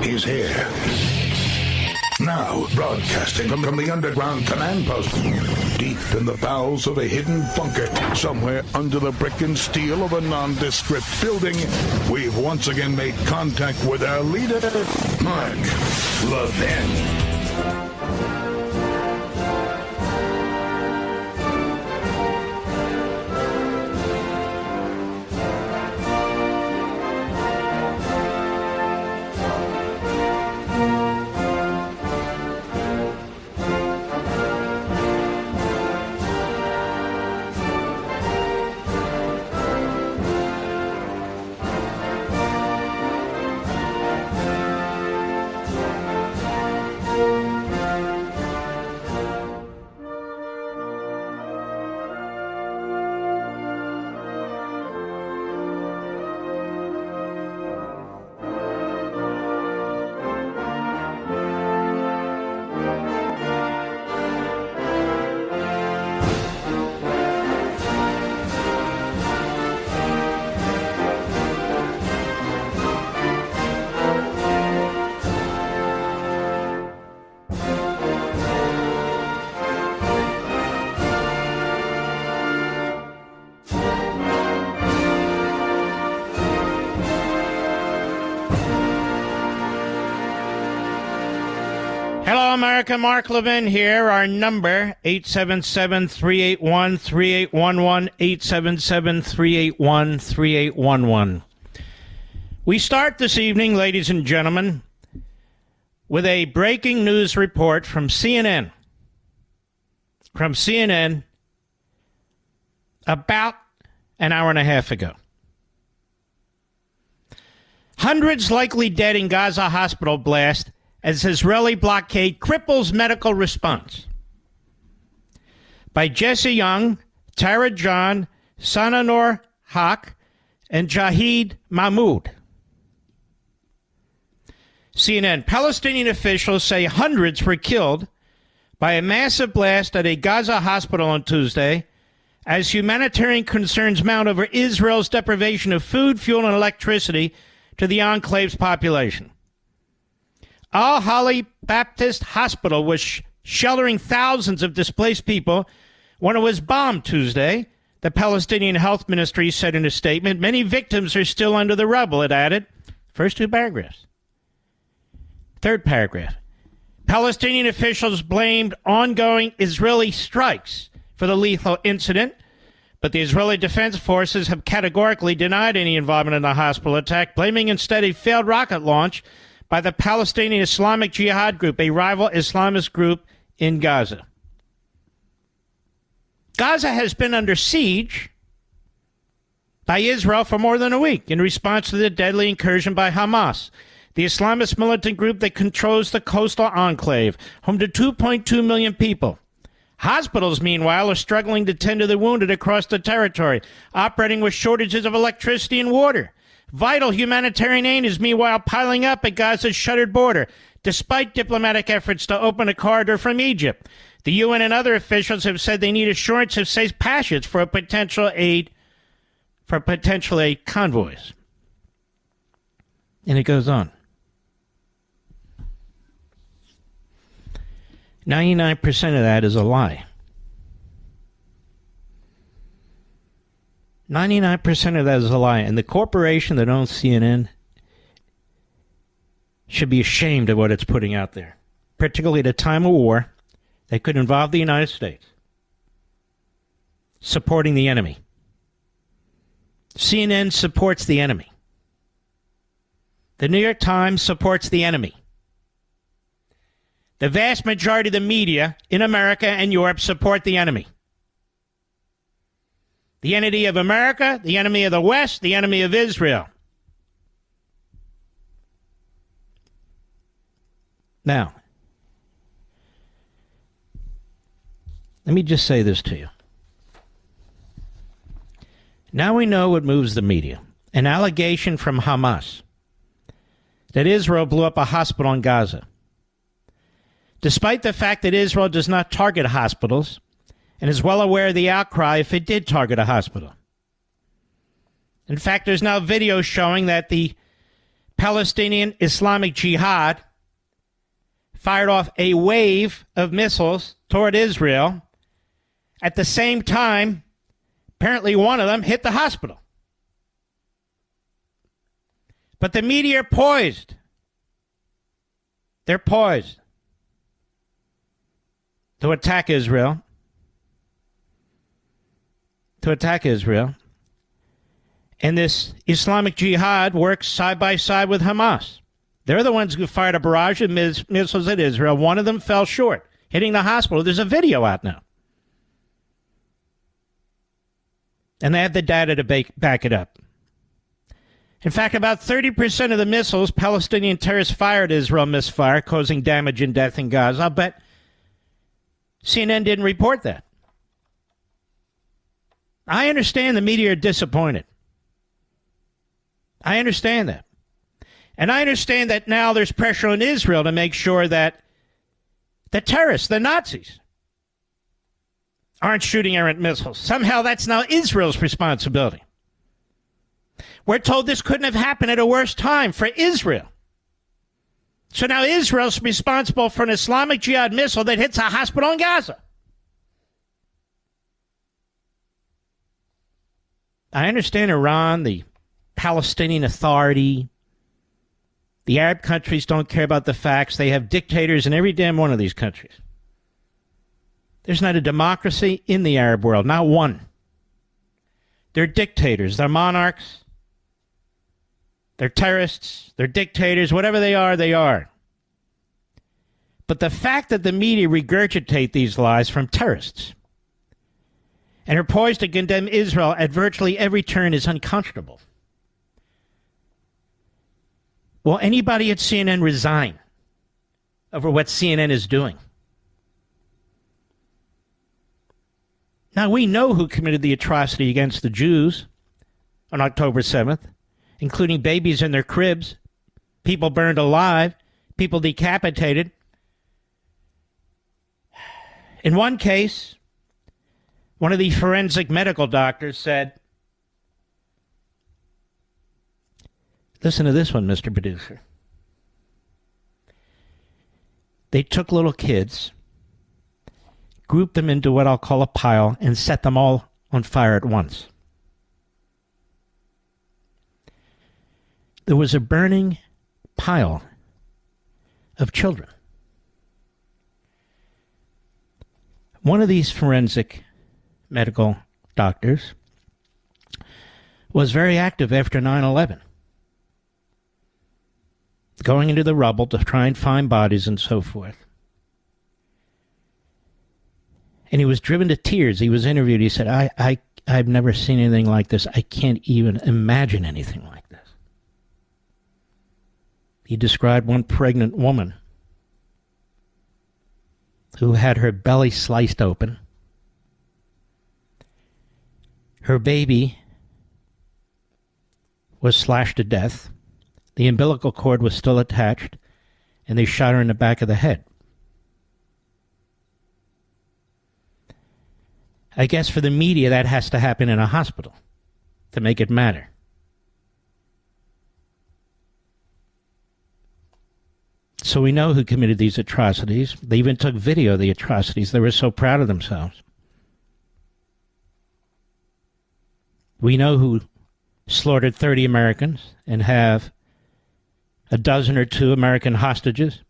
He's here. Now, broadcasting from the underground command post, deep in the bowels of a hidden bunker, somewhere under the brick and steel of a nondescript building, we've once again made contact with our leader, Mark Levin. America, Mark Levin here. Our number, 877-381-3811, 877-381-3811. We start this evening, ladies and gentlemen, with a breaking news report from CNN. From CNN about an hour and a half ago. Hundreds likely dead in Gaza hospital blast as Israeli blockade cripples medical response. By Jesse Young, Tara John, Sananor Haq, and Jahid Mahmoud. CNN, Palestinian officials say hundreds were killed by a massive blast at a Gaza hospital on Tuesday as humanitarian concerns mount over Israel's deprivation of food, fuel, and electricity to the enclave's population. Al-Hali Baptist Hospital was sheltering thousands of displaced people when it was bombed Tuesday, the Palestinian Health Ministry said in a statement. Many victims are still under the rubble, it added. First two paragraphs. Third paragraph. Palestinian officials blamed ongoing Israeli strikes for the lethal incident, but the Israeli Defense Forces have categorically denied any involvement in the hospital attack, blaming instead a failed rocket launch by the Palestinian Islamic Jihad group, a rival Islamist group in Gaza. Gaza has been under siege by Israel for more than a week in response to the deadly incursion by Hamas, the Islamist militant group that controls the coastal enclave, home to 2.2 million people. Hospitals, meanwhile, are struggling to tend to the wounded across the territory, operating with shortages of electricity and water. Vital humanitarian aid is meanwhile piling up at Gaza's shuttered border, despite diplomatic efforts to open a corridor from Egypt. The UN and other officials have said they need assurance of safe passage for potential aid convoys. And it goes on. 99% of that is a lie. 99% of that is a lie. And the corporation that owns CNN should be ashamed of what it's putting out there, particularly at a time of war that could involve the United States supporting the enemy. CNN supports the enemy. The New York Times supports the enemy. The vast majority of the media in America and Europe support the enemy. The enemy of America, the enemy of the West, the enemy of Israel. Now, let me just say this to you. Now we know what moves the media. An allegation from Hamas that Israel blew up a hospital in Gaza. Despite the fact that Israel does not target hospitals and is well aware of the outcry if it did target a hospital. In fact, there's now video showing that the Palestinian Islamic Jihad fired off a wave of missiles toward Israel. At the same time, apparently one of them hit the hospital. But the media are poised. They're poised to attack Israel. And this Islamic Jihad works side by side with Hamas. They're the ones who fired a barrage of missiles at Israel. One of them fell short, hitting the hospital. There's a video out now. And they have the data to back it up. In fact, about 30% of the missiles Palestinian terrorists fired at Israel misfire, causing damage and death in Gaza. But CNN didn't report that. I understand the media are disappointed. I understand that. And I understand that now there's pressure on Israel to make sure that the terrorists, the Nazis, aren't shooting errant missiles. Somehow that's now Israel's responsibility. We're told this couldn't have happened at a worse time for Israel. So now Israel's responsible for an Islamic Jihad missile that hits a hospital in Gaza. I understand Iran, the Palestinian Authority, the Arab countries don't care about the facts. They have dictators in every damn one of these countries. There's not a democracy in the Arab world, not one. They're dictators, they're monarchs, they're terrorists, they're dictators, whatever they are, they are. But the fact that the media regurgitate these lies from terrorists and are poised to condemn Israel at virtually every turn is unconscionable. Will anybody at CNN resign over what CNN is doing? Now, we know who committed the atrocity against the Jews on October 7th, including babies in their cribs, people burned alive, people decapitated. In one case, one of the forensic medical doctors said, listen to this one, Mr. Producer. They took little kids, grouped them into what I'll call a pile, and set them all on fire at once. There was a burning pile of children. One of these forensic medical doctors was very active after 9/11, going into the rubble to try and find bodies and so forth. And he was driven to tears. He was interviewed. He said, I've never seen anything like this. I can't even imagine anything like this. He described one pregnant woman who had her belly sliced open. Her baby was slashed to death. The umbilical cord was still attached, and they shot her in the back of the head. I guess for the media, that has to happen in a hospital to make it matter. So we know who committed these atrocities. They even took video of the atrocities. They were so proud of themselves. We know who slaughtered 30 Americans and have a dozen or two American hostages.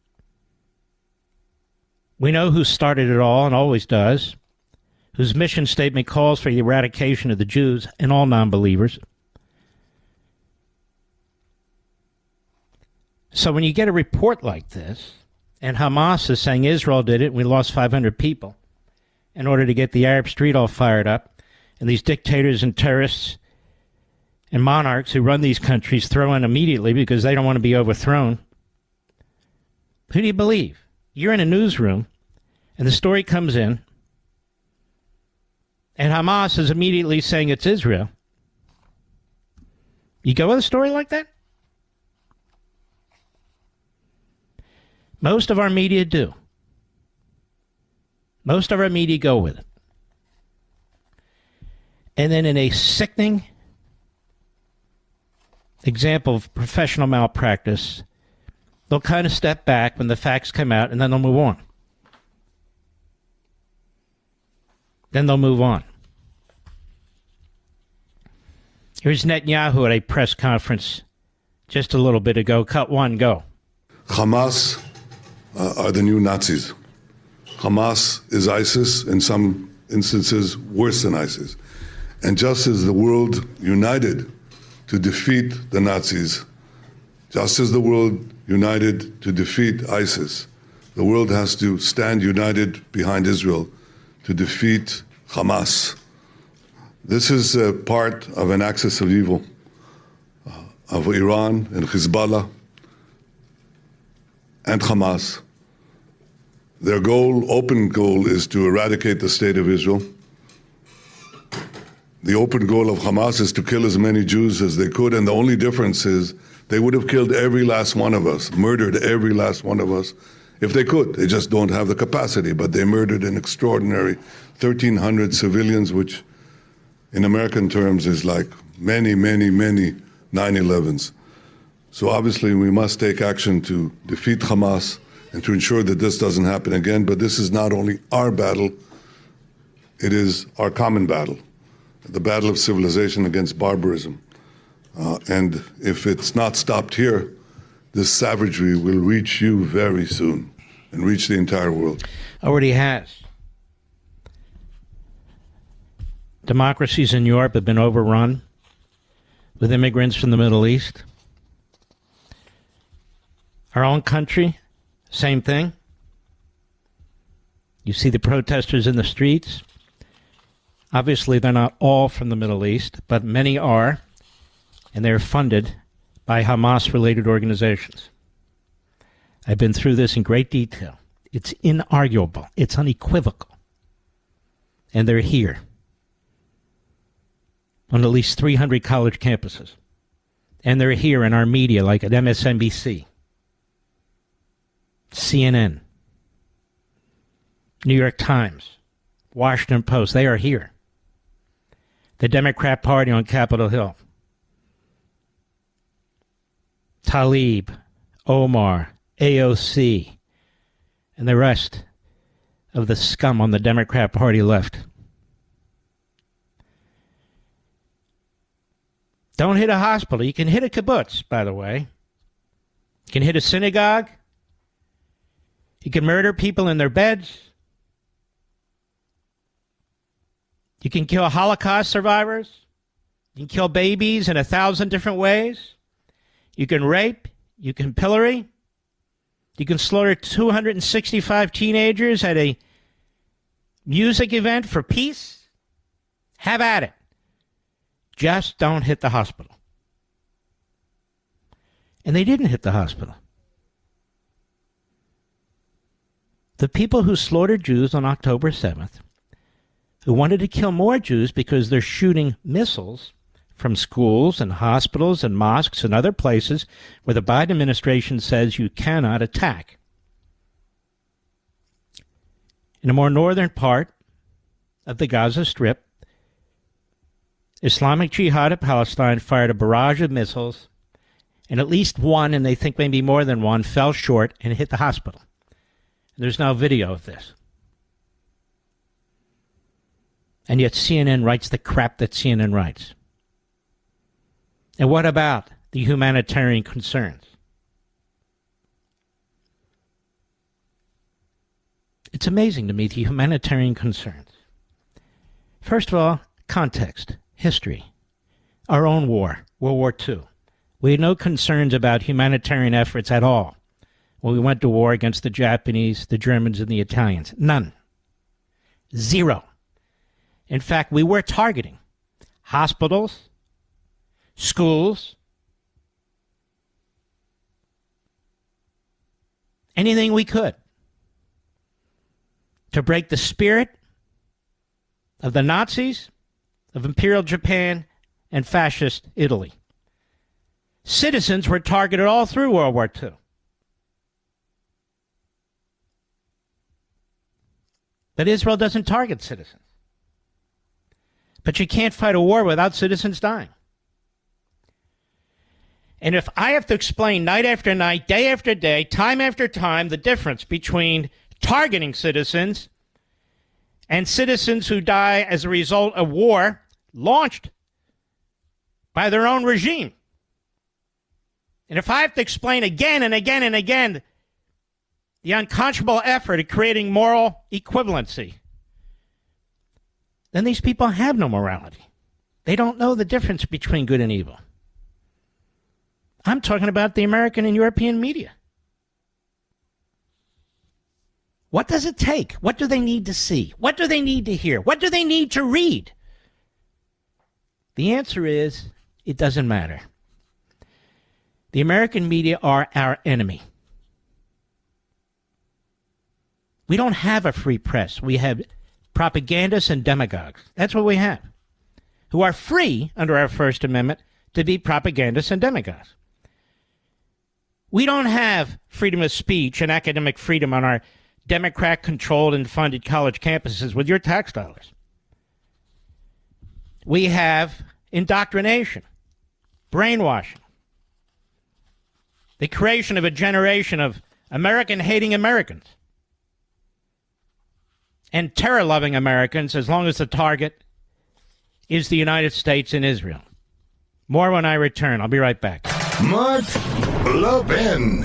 We know who started it all and always does, whose mission statement calls for the eradication of the Jews and all non-believers. So when you get a report like this, and Hamas is saying Israel did it, we lost 500 people, in order to get the Arab street all fired up, and these dictators and terrorists and monarchs who run these countries throw in immediately because they don't want to be overthrown, who do you believe? You're in a newsroom, and the story comes in, and Hamas is immediately saying it's Israel. You go with a story like that? Most of our media do. Most of our media go with it. And then in a sickening example of professional malpractice. They'll kind of step back when the facts come out, and then they'll move on. Here's Netanyahu at a press conference just a little bit ago. Cut one, go. Hamas are the new Nazis. Hamas is ISIS, in some instances worse than ISIS. And just as the world united to defeat the Nazis, just as the world united to defeat ISIS, the world has to stand united behind Israel to defeat Hamas. This is part of an axis of evil of Iran and Hezbollah and Hamas. Their goal, open goal, is to eradicate the state of Israel. The open goal of Hamas is to kill as many Jews as they could, and the only difference is they would have killed every last one of us, murdered every last one of us, if they could. They just don't have the capacity, but they murdered an extraordinary 1,300 civilians, which in American terms is like many, many, many 9/11s. So obviously we must take action to defeat Hamas and to ensure that this doesn't happen again. But this is not only our battle, it is our common battle, the battle of civilization against barbarism. And if it's not stopped here, this savagery will reach you very soon and reach the entire world. Already has. Democracies in Europe have been overrun with immigrants from the Middle East. Our own country, same thing. You see the protesters in the streets. Obviously, they're not all from the Middle East, but many are, and they're funded by Hamas-related organizations. I've been through this in great detail. It's inarguable. It's unequivocal. And they're here on at least 300 college campuses. And they're here in our media, like at MSNBC, CNN, New York Times, Washington Post. They are here. The Democrat Party on Capitol Hill. Tlaib, Omar, AOC, and the rest of the scum on the Democrat Party left. Don't hit a hospital. You can hit a kibbutz, by the way. You can hit a synagogue. You can murder people in their beds. You can kill Holocaust survivors. You can kill babies in 1,000 different ways. You can rape. You can pillory. You can slaughter 265 teenagers at a music event for peace. Have at it. Just don't hit the hospital. And they didn't hit the hospital. The people who slaughtered Jews on October 7th, who wanted to kill more Jews because they're shooting missiles from schools and hospitals and mosques and other places where the Biden administration says you cannot attack. In a more northern part of the Gaza Strip, Islamic Jihad of Palestine fired a barrage of missiles, and at least one, and they think maybe more than one, fell short and hit the hospital. There's now video of this. And yet CNN writes the crap that CNN writes. And what about the humanitarian concerns? It's amazing to me, the humanitarian concerns. First of all, context, history. Our own war, World War II. We had no concerns about humanitarian efforts at all when we went to war against the Japanese, the Germans, and the Italians. None. Zero. In fact, we were targeting hospitals, schools, anything we could to break the spirit of the Nazis, of Imperial Japan, and fascist Italy. Citizens were targeted all through World War II. But Israel doesn't target citizens. But you can't fight a war without citizens dying. And if I have to explain night after night, day after day, time after time, the difference between targeting citizens and citizens who die as a result of war launched by their own regime, and if I have to explain again and again and again the unconscionable effort at creating moral equivalency, then these people have no morality. They don't know the difference between good and evil. I'm talking about the American and European media. What does it take? What do they need to see? What do they need to hear? What do they need to read? The answer is, it doesn't matter. The American media are our enemy. We don't have a free press. We have propagandists and demagogues. That's what we have, who are free under our First Amendment to be propagandists and demagogues. We don't have freedom of speech and academic freedom on our Democrat-controlled and funded college campuses with your tax dollars. We have indoctrination, brainwashing, the creation of a generation of American-hating Americans and terror-loving Americans as long as the target is the United States and Israel. More when I return. I'll be right back. Mark Levin.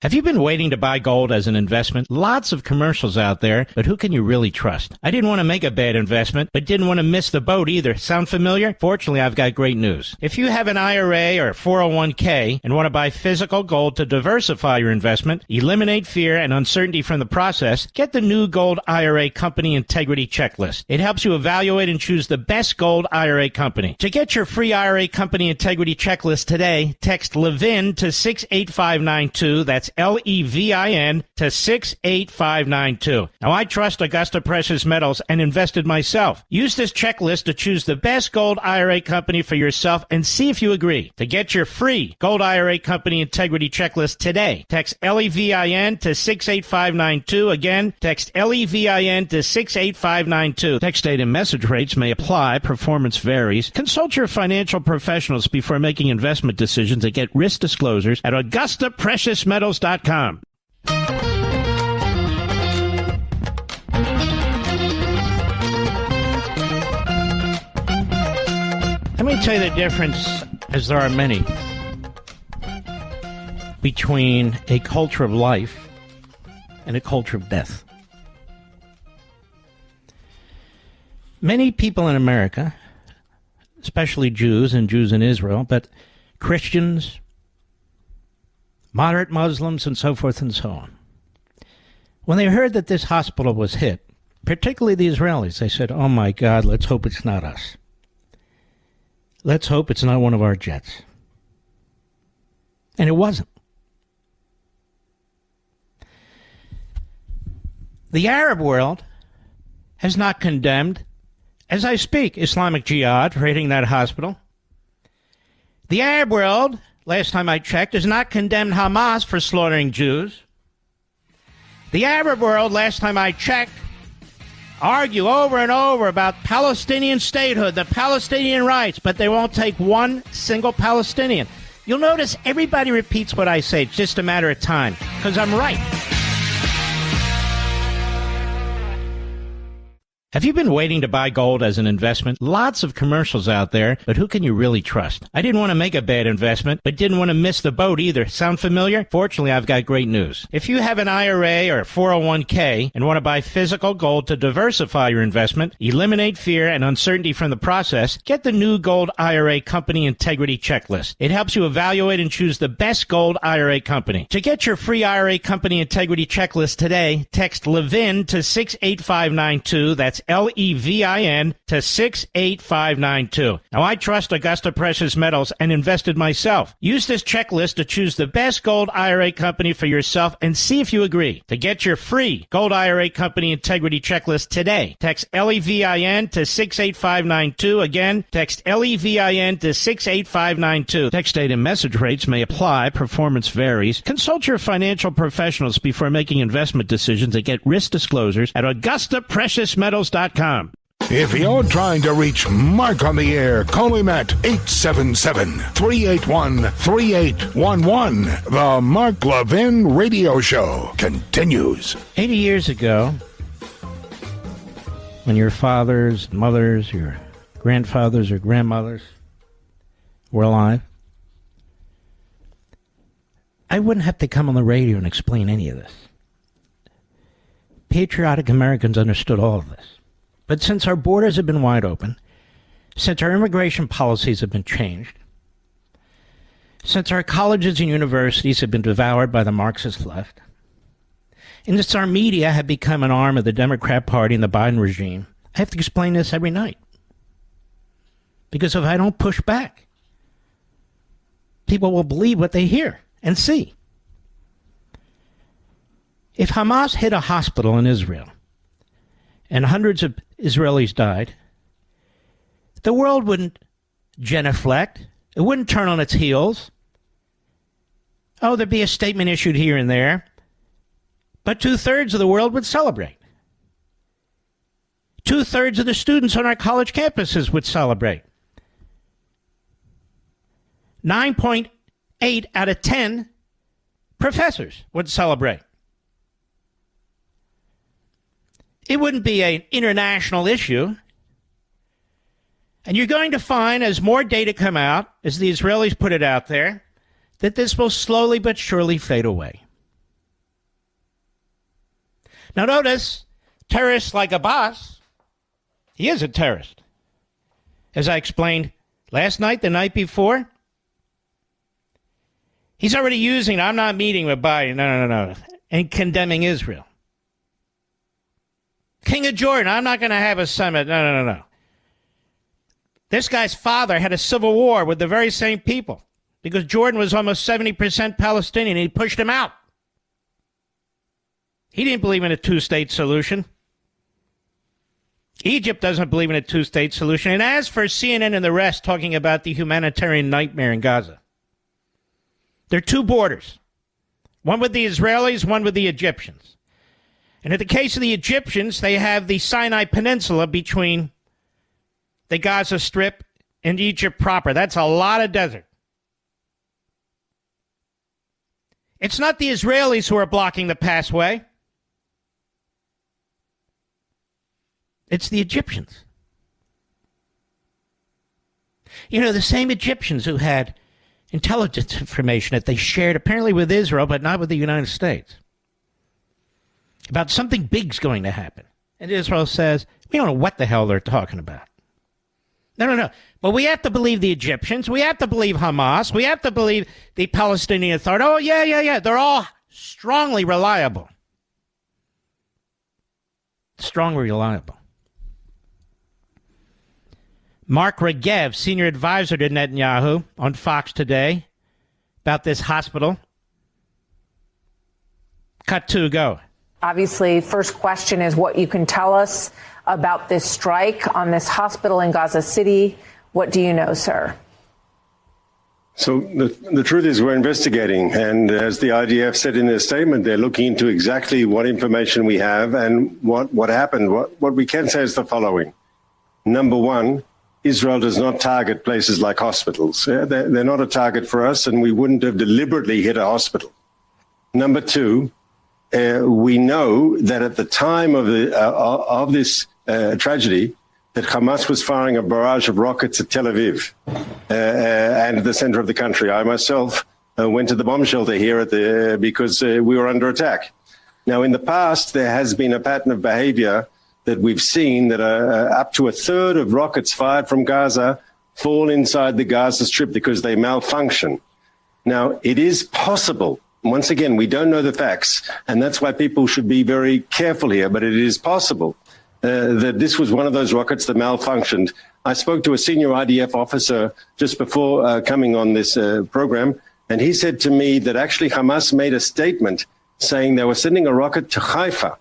Have you been waiting to buy gold as an investment? Lots of commercials out there, but who can you really trust? I didn't want to make a bad investment, but didn't want to miss the boat either. Sound familiar? Fortunately, I've got great news. If you have an IRA or 401k and want to buy physical gold to diversify your investment, eliminate fear and uncertainty from the process, get the new Gold IRA Company Integrity Checklist. It helps you evaluate and choose the best gold IRA company. To get your free IRA Company Integrity Checklist today, text Levin to 68592. That's Levin to 68592. Now, I trust Augusta Precious Metals and invested myself. Use this checklist to choose the best gold IRA company for yourself and see if you agree. To get your free Gold IRA Company Integrity Checklist today, text Levin to 68592. Again, text Levin to 68592. Text date and message rates may apply. Performance varies. Consult your financial professionals before making investment decisions and get risk disclosures at AugustaPreciousMetals.com. Let me tell you the difference, as there are many, between a culture of life and a culture of death. Many people in America, especially Jews and Jews in Israel, but Christians, moderate Muslims, and so forth and so on, when they heard that this hospital was hit, particularly the Israelis, they said, oh my God, let's hope it's not us. Let's hope it's not one of our jets. And it wasn't. The Arab world has not condemned, as I speak, Islamic Jihad for hitting that hospital. The Arab world, last time I checked, has not condemned Hamas for slaughtering Jews. The Arab world, last time I checked, argue over and over about Palestinian statehood, the Palestinian rights, but they won't take one single Palestinian. You'll notice everybody repeats what I say. It's just a matter of time, because I'm right. Have you been waiting to buy gold as an investment? Lots of commercials out there, but who can you really trust? I didn't want to make a bad investment, but didn't want to miss the boat either. Sound familiar? Fortunately, I've got great news. If you have an IRA or 401k and want to buy physical gold to diversify your investment, eliminate fear and uncertainty from the process, get the new Gold IRA Company Integrity Checklist. It helps you evaluate and choose the best gold IRA company. To get your free IRA Company Integrity Checklist today, text Levin to 68592. That's Levin to 68592. Now, I trust Augusta Precious Metals and invested myself. Use this checklist to choose the best gold IRA company for yourself and see if you agree. To get your free Gold IRA Company Integrity Checklist today, text Levin to 68592. Again, text Levin to 68592. Text date and message rates may apply. Performance varies. Consult your financial professionals before making investment decisions and get risk disclosures at AugustaPreciousMetals.com. If you're trying to reach Mark on the air, call him at 877-381-3811. The Mark Levin Radio Show continues. 80 years ago, when your fathers, mothers, your grandfathers or grandmothers were alive, I wouldn't have to come on the radio and explain any of this. Patriotic Americans understood all of this. But since our borders have been wide open, since our immigration policies have been changed, since our colleges and universities have been devoured by the Marxist left, and since our media have become an arm of the Democrat Party and the Biden regime, I have to explain this every night. Because if I don't push back, people will believe what they hear and see. If Hamas hit a hospital in Israel and hundreds of Israelis died, the world wouldn't genuflect. It wouldn't turn on its heels. Oh, there'd be a statement issued here and there. But 2/3 of the world would celebrate. 2/3 of the students on our college campuses would celebrate. 9.8 out of 10 professors would celebrate. It wouldn't be an international issue. And you're going to find, as more data come out, as the Israelis put it out there, that this will slowly but surely fade away. Now notice, terrorists like Abbas, he is a terrorist. As I explained last night, the night before, he's already using, I'm not meeting with Biden, no, and condemning Israel. King of Jordan, I'm not going to have a summit, no. This guy's father had a civil war with the very same people because Jordan was almost 70% Palestinian and he pushed him out. He didn't believe in a two-state solution. Egypt doesn't believe in a two-state solution. And as for CNN and the rest talking about the humanitarian nightmare in Gaza, there are two borders, one with the Israelis, one with the Egyptians. And in the case of the Egyptians, they have the Sinai Peninsula between the Gaza Strip and Egypt proper. That's a lot of desert. It's not the Israelis who are blocking the passway. It's the Egyptians. You know, the same Egyptians who had intelligence information that they shared apparently with Israel, but not with the United States, about something big's going to happen. And Israel says, we don't know what the hell they're talking about. No. But we have to believe the Egyptians. We have to believe Hamas. We have to believe the Palestinian Authority. Oh, yeah. They're all strongly reliable. Strongly reliable. Mark Regev, senior advisor to Netanyahu, on Fox today about this hospital. Cut 2, go. Obviously, first question is what you can tell us about this strike on this hospital in Gaza City. What do you know, sir? So the truth is we're investigating. And as the IDF said in their statement, they're looking into exactly what information we have and what happened. What we can say is the following. Number one, Israel does not target places like hospitals. They're not a target for us, and we wouldn't have deliberately hit a hospital. Number two, we know that at the time of this tragedy, that Hamas was firing a barrage of rockets at Tel Aviv and the center of the country. I myself went to the bomb shelter here because we were under attack. Now, in the past, there has been a pattern of behavior that we've seen that up to a third of rockets fired from Gaza fall inside the Gaza Strip because they malfunction. Now, it is possible. Once again, we don't know the facts, and that's why people should be very careful here, but it is possible that this was one of those rockets that malfunctioned. I spoke to a senior IDF officer just before coming on this program, and he said to me that actually Hamas made a statement saying they were sending a rocket to Haifa.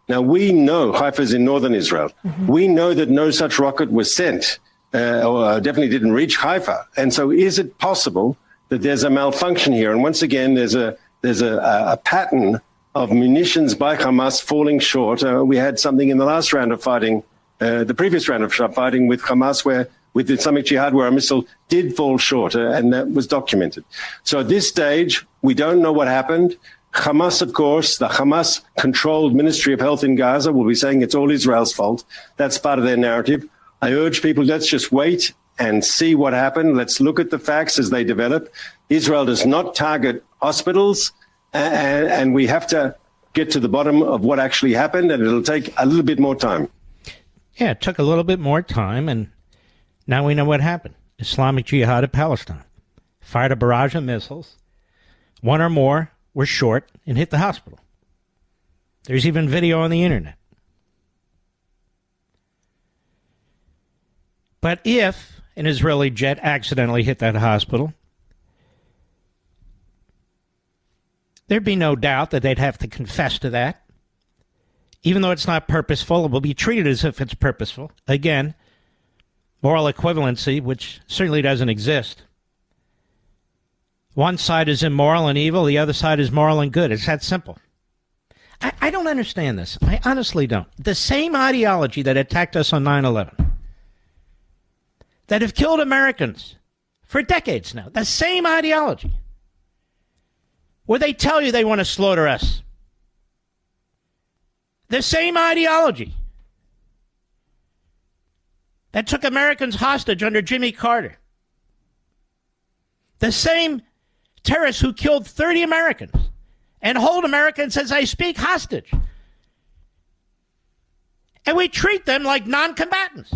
Now, we know Haifa's in northern Israel. Mm-hmm. We know that no such rocket was sent or definitely didn't reach Haifa. And so is it possible that there's a malfunction here? And once again, there's a pattern of munitions by Hamas falling short. We had something in the last round of fighting the previous round of fighting with Hamas, where with the Islamic Jihad, where a missile did fall short, and that was documented. So at this stage, we don't know what happened. Hamas, of course, the Hamas-controlled Ministry of Health in Gaza will be saying it's all Israel's fault. That's part of their narrative. I urge people, let's just wait and see what happened. Let's look at the facts as they develop. Israel does not target hospitals, and we have to get to the bottom of what actually happened, and it'll take a little bit more time. Yeah, it took a little bit more time, and now we know what happened. Islamic Jihad of Palestine fired a barrage of missiles. One or more were short and hit the hospital. There's even video on the internet. But if an Israeli jet accidentally hit that hospital, there'd be no doubt that they'd have to confess to that. Even though it's not purposeful, it will be treated as if it's purposeful. Again, moral equivalency, which certainly doesn't exist. One side is immoral and evil, the other side is moral and good. It's that simple. I don't understand this. I honestly don't. The same ideology that attacked us on 9/11, that have killed Americans for decades now, the same ideology, where they tell you they want to slaughter us. The same ideology that took Americans hostage under Jimmy Carter. The same terrorists who killed 30 Americans and hold Americans as I speak hostage. And we treat them like non-combatants.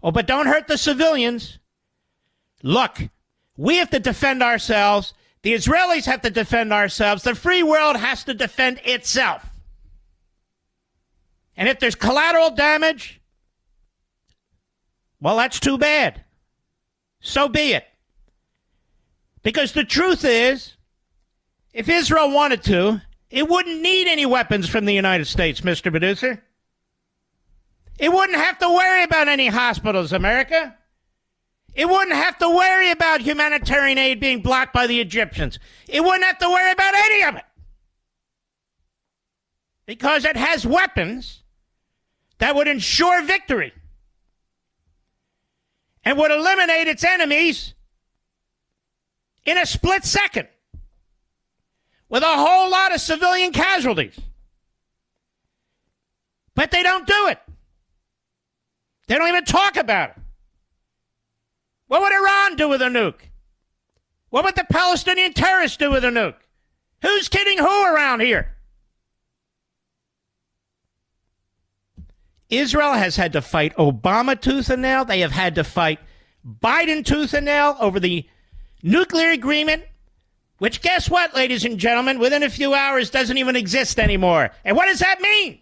Oh, but don't hurt the civilians. Look, we have to defend ourselves. The Israelis have to defend ourselves. The free world has to defend itself. And if there's collateral damage, well, that's too bad. So be it. Because the truth is, if Israel wanted to, it wouldn't need any weapons from the United States, Mr. Producer. It wouldn't have to worry about any hospitals, America. It wouldn't have to worry about humanitarian aid being blocked by the Egyptians. It wouldn't have to worry about any of it. Because it has weapons that would ensure victory and would eliminate its enemies in a split second with a whole lot of civilian casualties. But they don't do it. They don't even talk about it. What would Iran do with a nuke? What would the Palestinian terrorists do with a nuke? Who's kidding who around here? Israel has had to fight Obama tooth and nail. They have had to fight Biden tooth and nail over the nuclear agreement, which, guess what, ladies and gentlemen, within a few hours doesn't even exist anymore. And what does that mean?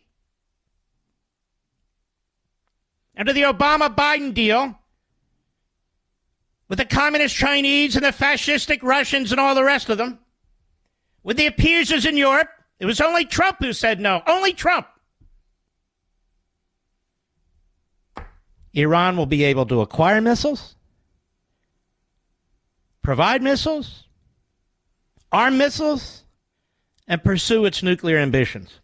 Under the Obama-Biden deal, with the communist Chinese and the fascistic Russians and all the rest of them, with the appeasers in Europe, it was only Trump who said no. Only Trump. Iran will be able to acquire missiles, provide missiles, arm missiles, and pursue its nuclear ambitions.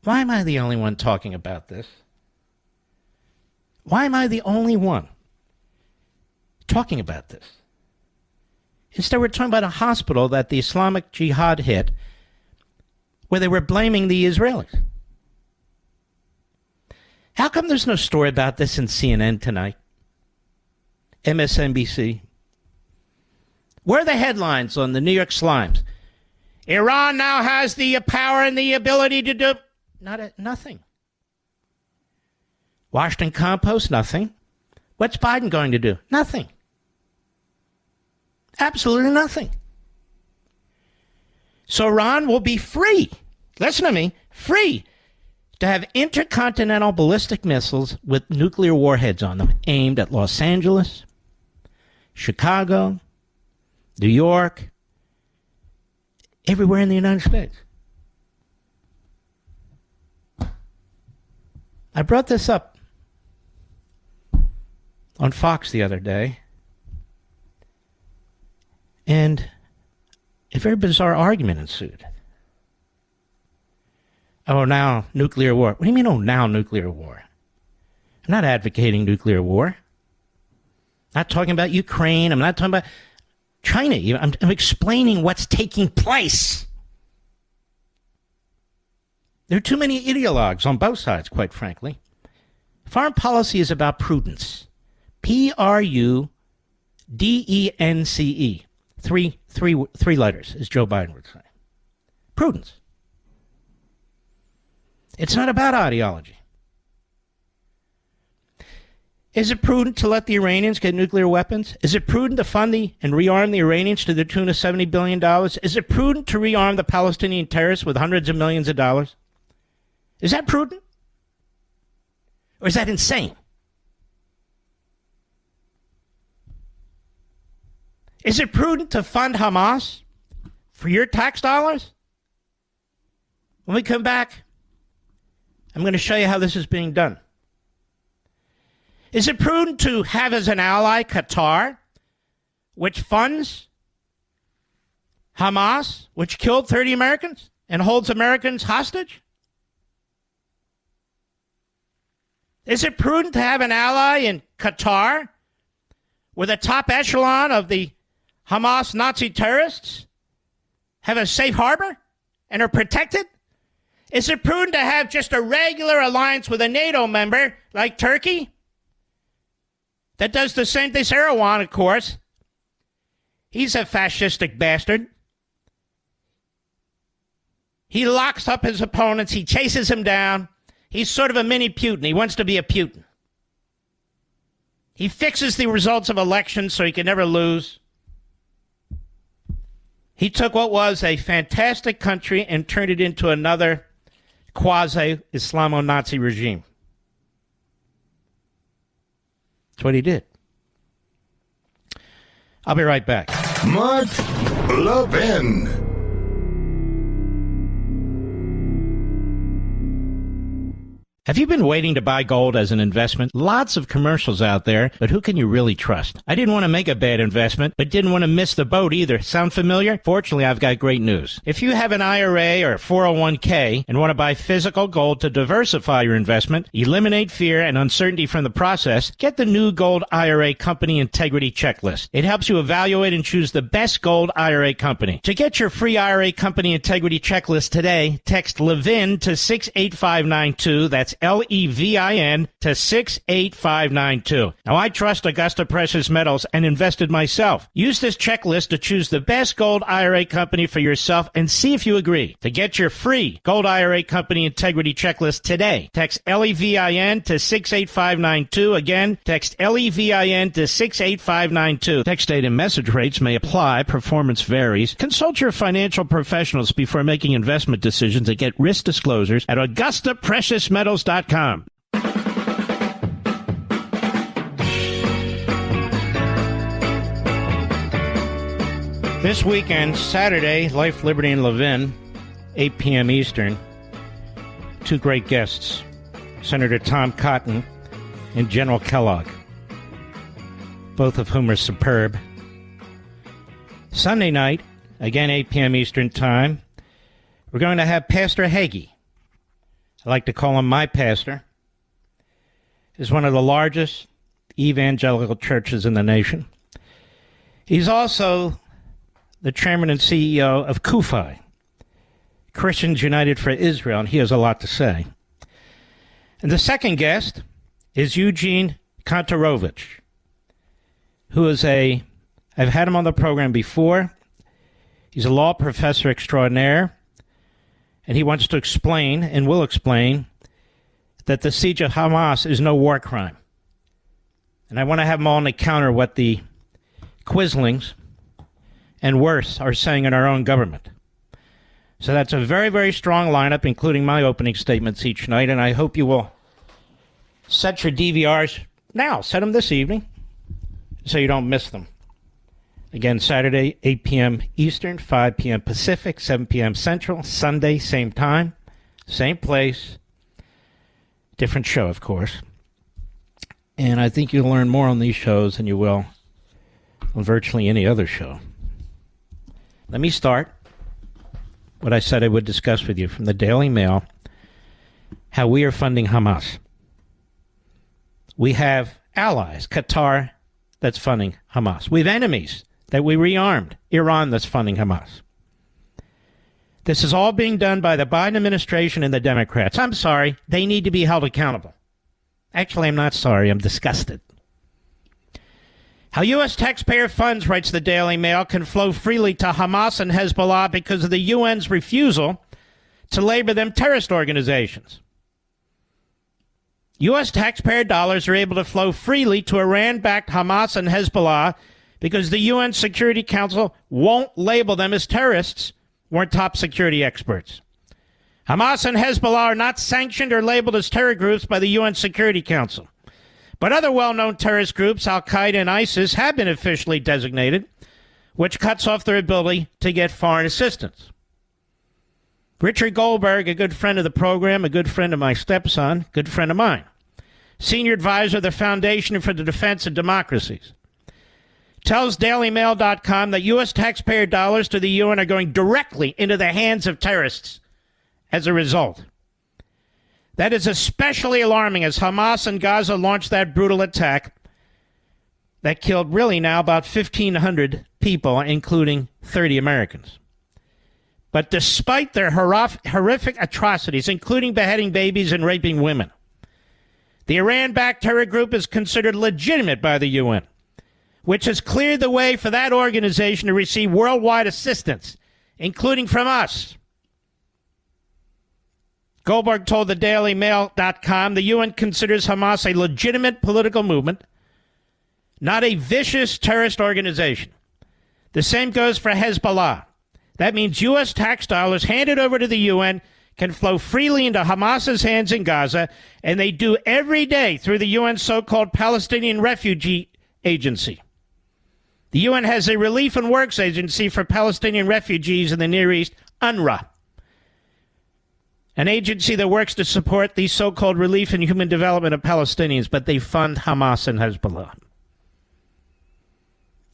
Why am I the only one talking about this? Why am I the only one talking about this? Instead, we're talking about a hospital that the Islamic Jihad hit where they were blaming the Israelis. How come there's no story about this in CNN tonight? MSNBC? Where are the headlines on the New York Slimes? Iran now has the power and the ability to do... Nothing. Washington Compost, nothing. What's Biden going to do? Nothing. Absolutely nothing. So Iran will be free, listen to me, free to have intercontinental ballistic missiles with nuclear warheads on them aimed at Los Angeles, Chicago, New York, everywhere in the United States. I brought this up on Fox the other day, and a very bizarre argument ensued. Oh, now nuclear war. What do you mean, oh, now nuclear war? I'm not advocating nuclear war. I'm not talking about Ukraine. I'm not talking about China. I'm explaining what's taking place. There are too many ideologues on both sides, quite frankly. Foreign policy is about prudence. Prudence. Three letters, as Joe Biden would say. Prudence. It's not about ideology. Is it prudent to let the Iranians get nuclear weapons? Is it prudent to fund and rearm the Iranians to the tune of $70 billion? Is it prudent to rearm the Palestinian terrorists with hundreds of millions of dollars? Is that prudent? Or is that insane? Is it prudent to fund Hamas for your tax dollars? When we come back, I'm going to show you how this is being done. Is it prudent to have as an ally Qatar, which funds Hamas, which killed 30 Americans and holds Americans hostage? Is it prudent to have an ally in Qatar with a top echelon of the Hamas Nazi terrorists have a safe harbor and are protected? Is it prudent to have just a regular alliance with a NATO member like Turkey that does the same thing? Erdogan, of course. He's a fascistic bastard. He locks up his opponents. He chases them down. He's sort of a mini Putin. He wants to be a Putin. He fixes the results of elections so he can never lose. He took what was a fantastic country and turned it into another quasi-Islamo-Nazi regime. That's what he did. I'll be right back. Mark Levin. Have you been waiting to buy gold as an investment? Lots of commercials out there, but who can you really trust? I didn't want to make a bad investment, but didn't want to miss the boat either. Sound familiar? Fortunately, I've got great news. If you have an IRA or 401k and want to buy physical gold to diversify your investment, eliminate fear and uncertainty from the process, get the new Gold IRA Company Integrity Checklist. It helps you evaluate and choose the best gold IRA company. To get your free IRA Company Integrity Checklist today, text Levin to 68592. That's Levin to 68592. Now, I trust Augusta Precious Metals and invested myself. Use this checklist to choose the best gold IRA company for yourself and see if you agree. To get your free Gold IRA Company Integrity Checklist today, text Levin to 68592. Again, text Levin to 68592. Text date and message rates may apply. Performance varies. Consult your financial professionals before making investment decisions and get risk disclosures at AugustaPreciousMetals.com. This weekend, Saturday, Life, Liberty, and Levin, 8 p.m. Eastern. Two great guests, Senator Tom Cotton and General Kellogg, both of whom are superb. Sunday night, again 8 p.m. Eastern Time, we're going to have Pastor Hagee. I like to call him my pastor. Is one of the largest evangelical churches in the nation. He's also the chairman and CEO of CUFI, Christians United for Israel, and he has a lot to say. And the second guest is Eugene Kontorovich, who is I've had him on the program before. He's a law professor extraordinaire. And he wants to explain, and will explain, that the siege of Hamas is no war crime. And I want to have them all on the counter what the Quislings and worse are saying in our own government. So that's a very, very strong lineup, including my opening statements each night, and I hope you will set your DVRs now. Set them this evening so you don't miss them. Again, Saturday, 8 p.m. Eastern, 5 p.m. Pacific, 7 p.m. Central. Sunday, same time, same place. Different show, of course. And I think you'll learn more on these shows than you will on virtually any other show. Let me start what I said I would discuss with you from the Daily Mail, how we are funding Hamas. We have allies, Qatar, that's funding Hamas. We have enemies that we rearmed, Iran, that's funding Hamas. This is all being done by the Biden administration and the Democrats. I'm sorry, they need to be held accountable. Actually, I'm not sorry, I'm disgusted. How U.S. taxpayer funds, writes the Daily Mail, can flow freely to Hamas and Hezbollah because of the UN's refusal to label them terrorist organizations. U.S. taxpayer dollars are able to flow freely to Iran-backed Hamas and Hezbollah because the UN Security Council won't label them as terrorists, warned top security experts. Hamas and Hezbollah are not sanctioned or labeled as terror groups by the UN Security Council. But other well-known terrorist groups, Al-Qaeda and ISIS, have been officially designated, which cuts off their ability to get foreign assistance. Richard Goldberg, a good friend of the program, a good friend of my stepson, good friend of mine, senior advisor of the Foundation for the Defense of Democracies, tells DailyMail.com that U.S. taxpayer dollars to the UN are going directly into the hands of terrorists as a result. That is especially alarming as Hamas and Gaza launched that brutal attack that killed really now about 1,500 people, including 30 Americans. But despite their horrific atrocities, including beheading babies and raping women, the Iran-backed terror group is considered legitimate by the UN, which has cleared the way for that organization to receive worldwide assistance, including from us. Goldberg told the DailyMail.com the UN considers Hamas a legitimate political movement, not a vicious terrorist organization. The same goes for Hezbollah. That means U.S. tax dollars handed over to the UN can flow freely into Hamas's hands in Gaza, and they do every day through the UN's so-called Palestinian Refugee Agency. The UN has a relief and works agency for Palestinian refugees in the Near East, UNRWA, an agency that works to support the so-called relief and human development of Palestinians, but they fund Hamas and Hezbollah.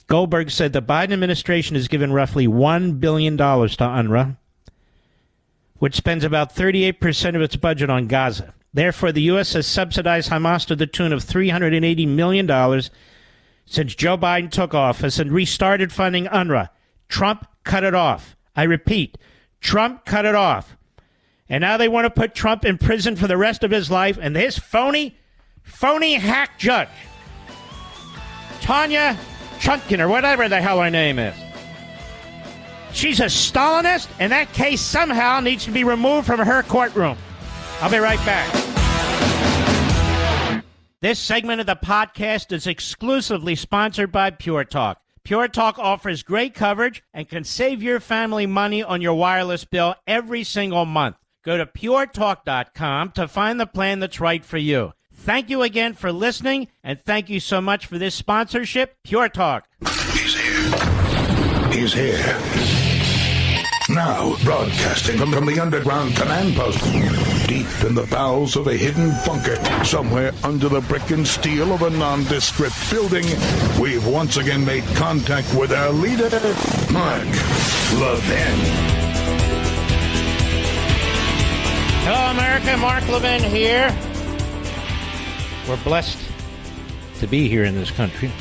Goldberg said the Biden administration has given roughly $1 billion to UNRWA, which spends about 38% of its budget on Gaza. Therefore, the U.S. has subsidized Hamas to the tune of $380 million since Joe Biden took office and restarted funding UNRWA. Trump cut it off. I repeat, Trump cut it off. And now they want to put Trump in prison for the rest of his life. And this phony hack judge, Tanya Chutkin, or whatever the hell her name is, she's a Stalinist, and that case somehow needs to be removed from her courtroom. I'll be right back. This segment of the podcast is exclusively sponsored by Pure Talk. Pure Talk offers great coverage and can save your family money on your wireless bill every single month. Go to puretalk.com to find the plan that's right for you. Thank you again for listening, and thank you so much for this sponsorship, Pure Talk. He's here. He's here. Now, broadcasting from the underground command post, deep in the bowels of a hidden bunker, somewhere under the brick and steel of a nondescript building, we've once again made contact with our leader, Mark Levin. Hello, America. Mark Levin here. We're blessed to be here in this country.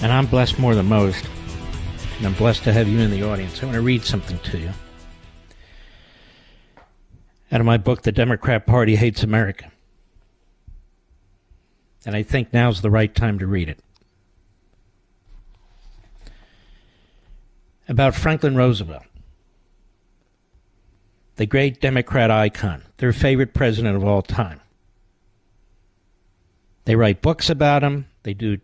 And I'm blessed more than most. And I'm blessed to have you in the audience. I want to read something to you out of my book, The Democrat Party Hates America. And I think now's the right time to read it. About Franklin Roosevelt, the great Democrat icon, their favorite president of all time. They write books about him. They do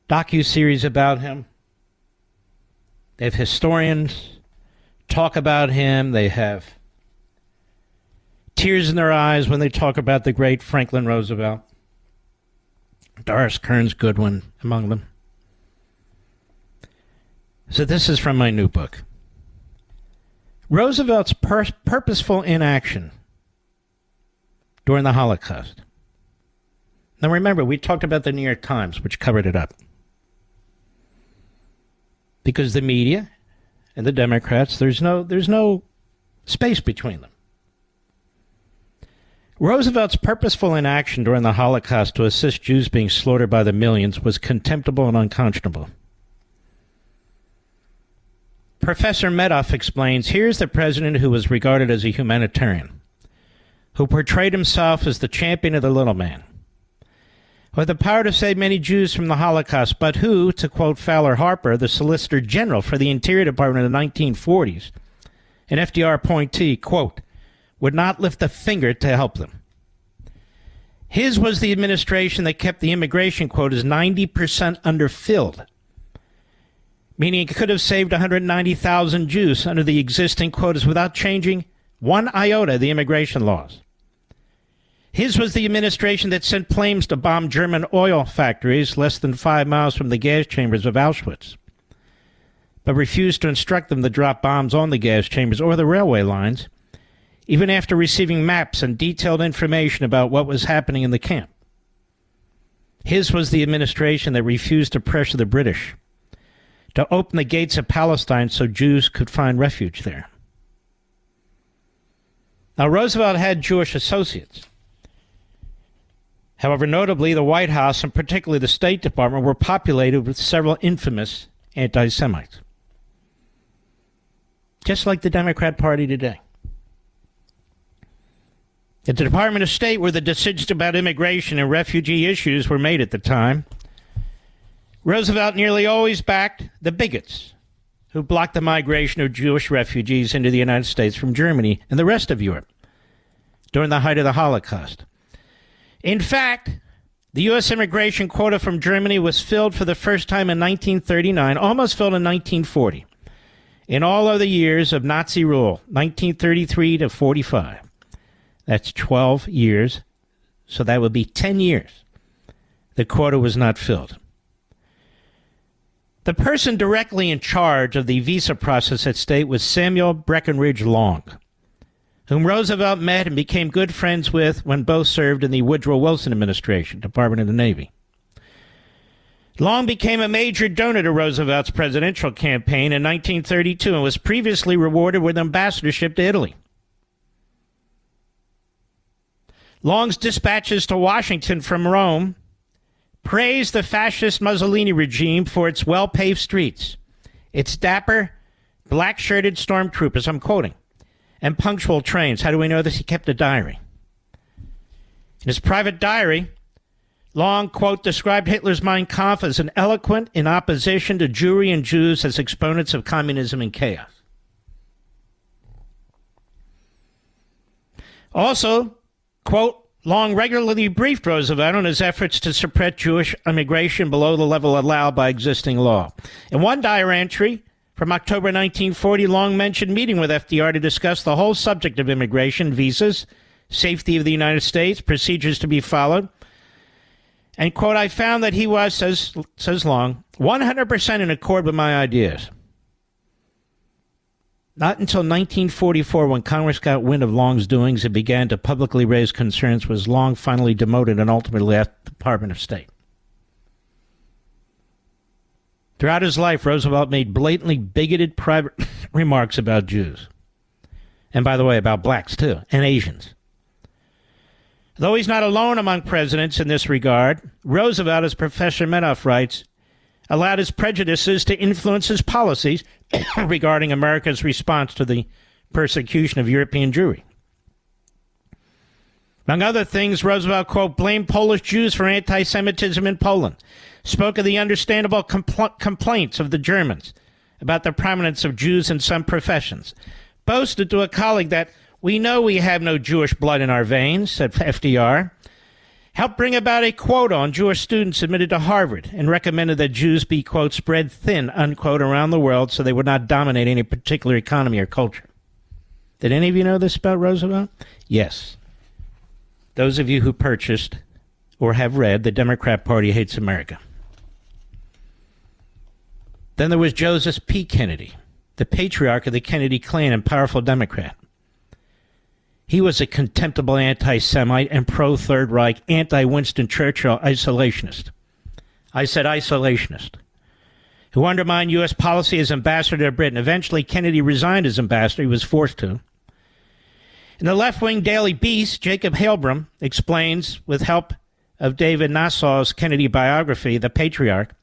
docuseries about him. They have historians talk about him. They have tears in their eyes when they talk about the great Franklin Roosevelt. Doris Kearns Goodwin among them. So this is from my new book. Roosevelt's purposeful inaction during the Holocaust. Now remember, we talked about the New York Times, which covered it up. Because the media and the Democrats, there's no space between them. Roosevelt's purposeful inaction during the Holocaust to assist Jews being slaughtered by the millions was contemptible and unconscionable. Professor Medoff explains, here's the president who was regarded as a humanitarian, who portrayed himself as the champion of the little man, who had the power to save many Jews from the Holocaust, but who, to quote Fowler Harper, the Solicitor General for the Interior Department in the 1940s, an FDR appointee, quote, would not lift a finger to help them. His was the administration that kept the immigration quotas 90% underfilled, meaning it could have saved 190,000 Jews under the existing quotas without changing one iota of the immigration laws. His was the administration that sent planes to bomb German oil factories less than 5 miles from the gas chambers of Auschwitz, but refused to instruct them to drop bombs on the gas chambers or the railway lines, even after receiving maps and detailed information about what was happening in the camp. His was the administration that refused to pressure the British to open the gates of Palestine so Jews could find refuge there. Now, Roosevelt had Jewish associates. However, notably, the White House, and particularly the State Department, were populated with several infamous anti-Semites, just like the Democrat Party today. At the Department of State, where the decisions about immigration and refugee issues were made at the time, Roosevelt nearly always backed the bigots who blocked the migration of Jewish refugees into the United States from Germany and the rest of Europe during the height of the Holocaust. In fact, the U.S. immigration quota from Germany was filled for the first time in 1939, almost filled in 1940. In all other years of Nazi rule, 1933 to 45. That's 12 years, so that would be 10 years. The quota was not filled. The person directly in charge of the visa process at State was Samuel Breckinridge Long, whom Roosevelt met and became good friends with when both served in the Woodrow Wilson administration, Department of the Navy. Long became a major donor to Roosevelt's presidential campaign in 1932 and was previously rewarded with an ambassadorship to Italy. Long's dispatches to Washington from Rome praised the fascist Mussolini regime for its well-paved streets, its dapper, black-shirted stormtroopers, I'm quoting, and punctual trains. How do we know this? He kept a diary. In his private diary, Long, quote, described Hitler's Mein Kampf as an eloquent in opposition to Jewry and Jews as exponents of communism and chaos. Also, quote, Long regularly briefed Roosevelt on his efforts to suppress Jewish immigration below the level allowed by existing law. In one diary entry from October 1940, Long mentioned meeting with FDR to discuss the whole subject of immigration, visas, safety of the United States, procedures to be followed. And, quote, I found that he was, says Long, 100% in accord with my ideas. Not until 1944, when Congress got wind of Long's doings and began to publicly raise concerns, was Long finally demoted and ultimately left the Department of State. Throughout his life, Roosevelt made blatantly bigoted private remarks about Jews. And by the way, about blacks, too, and Asians. Though he's not alone among presidents in this regard, Roosevelt, as Professor Medoff writes, allowed his prejudices to influence his policies regarding America's response to the persecution of European Jewry. Among other things, Roosevelt, quote, blamed Polish Jews for anti-Semitism in Poland, spoke of the understandable complaints of the Germans about the prominence of Jews in some professions, boasted to a colleague that we know we have no Jewish blood in our veins, said FDR, helped bring about a quota on Jewish students admitted to Harvard and recommended that Jews be, quote, spread thin, unquote, around the world so they would not dominate any particular economy or culture. Did any of you know this about Roosevelt? Yes. Those of you who purchased or have read The Democrat Party Hates America. Then there was Joseph P. Kennedy, the patriarch of the Kennedy clan and powerful Democrat. He was a contemptible anti-Semite and pro-Third Reich, anti-Winston Churchill isolationist. I said isolationist. Who undermined U.S. policy as ambassador to Britain. Eventually, Kennedy resigned as ambassador. He was forced to. In the left-wing Daily Beast, Jacob Heilbrom explains, with help of David Nassau's Kennedy biography, The Patriarch,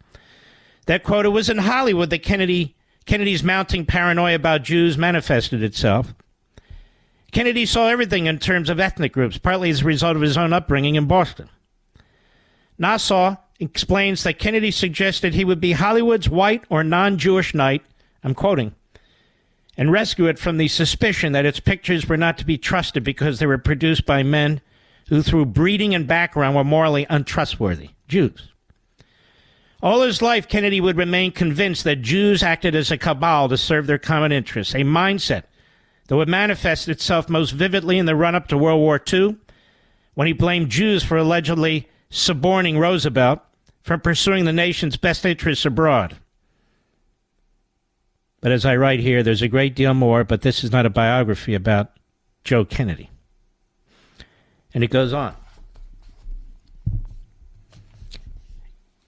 that, quote, it was in Hollywood that Kennedy's mounting paranoia about Jews manifested itself. Kennedy saw everything in terms of ethnic groups, partly as a result of his own upbringing in Boston. Nassau explains that Kennedy suggested he would be Hollywood's white or non-Jewish knight, I'm quoting, and rescue it from the suspicion that its pictures were not to be trusted because they were produced by men who, through breeding and background, were morally untrustworthy, Jews. All his life, Kennedy would remain convinced that Jews acted as a cabal to serve their common interests, a mindset that would manifest itself most vividly in the run-up to World War II, when he blamed Jews for allegedly suborning Roosevelt for pursuing the nation's best interests abroad. But as I write here, there's a great deal more, but this is not a biography about Joe Kennedy. And it goes on.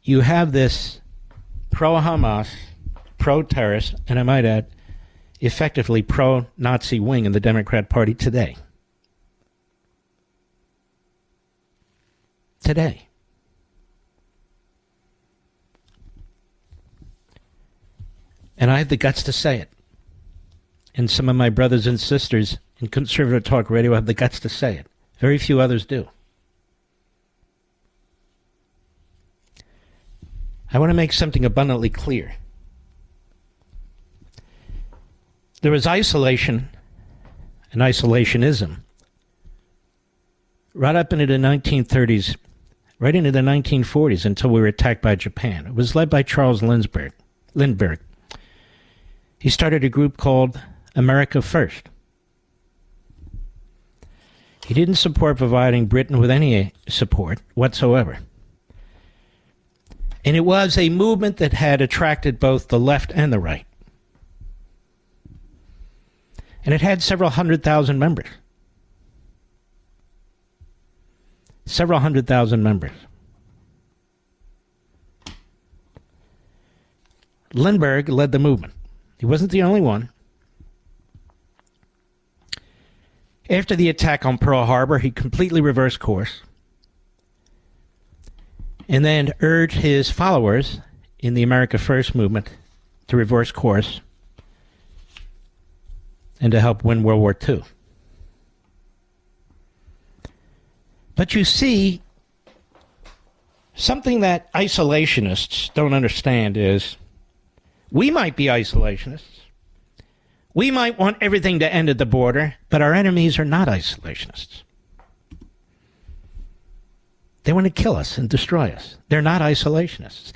You have this pro-Hamas, pro-terrorist, and I might add, effectively pro-Nazi wing in the Democrat Party today. Today. And I have the guts to say it. And some of my brothers and sisters in conservative talk radio have the guts to say it. Very few others do. I want to make something abundantly clear. There was isolation and isolationism right up into the 1930s, right into the 1940s until we were attacked by Japan. It was led by Charles Lindbergh. He started a group called America First. He didn't support providing Britain with any support whatsoever. And it was a movement that had attracted both the left and the right. And it had several 100,000 members. Several 100,000 members. Lindbergh led the movement. He wasn't the only one. After the attack on Pearl Harbor, he completely reversed course and then urged his followers in the America First movement to reverse course and to help win World War II. But you see, something that isolationists don't understand is we might be isolationists. We might want everything to end at the border, but our enemies are not isolationists. They want to kill us and destroy us. They're not isolationists.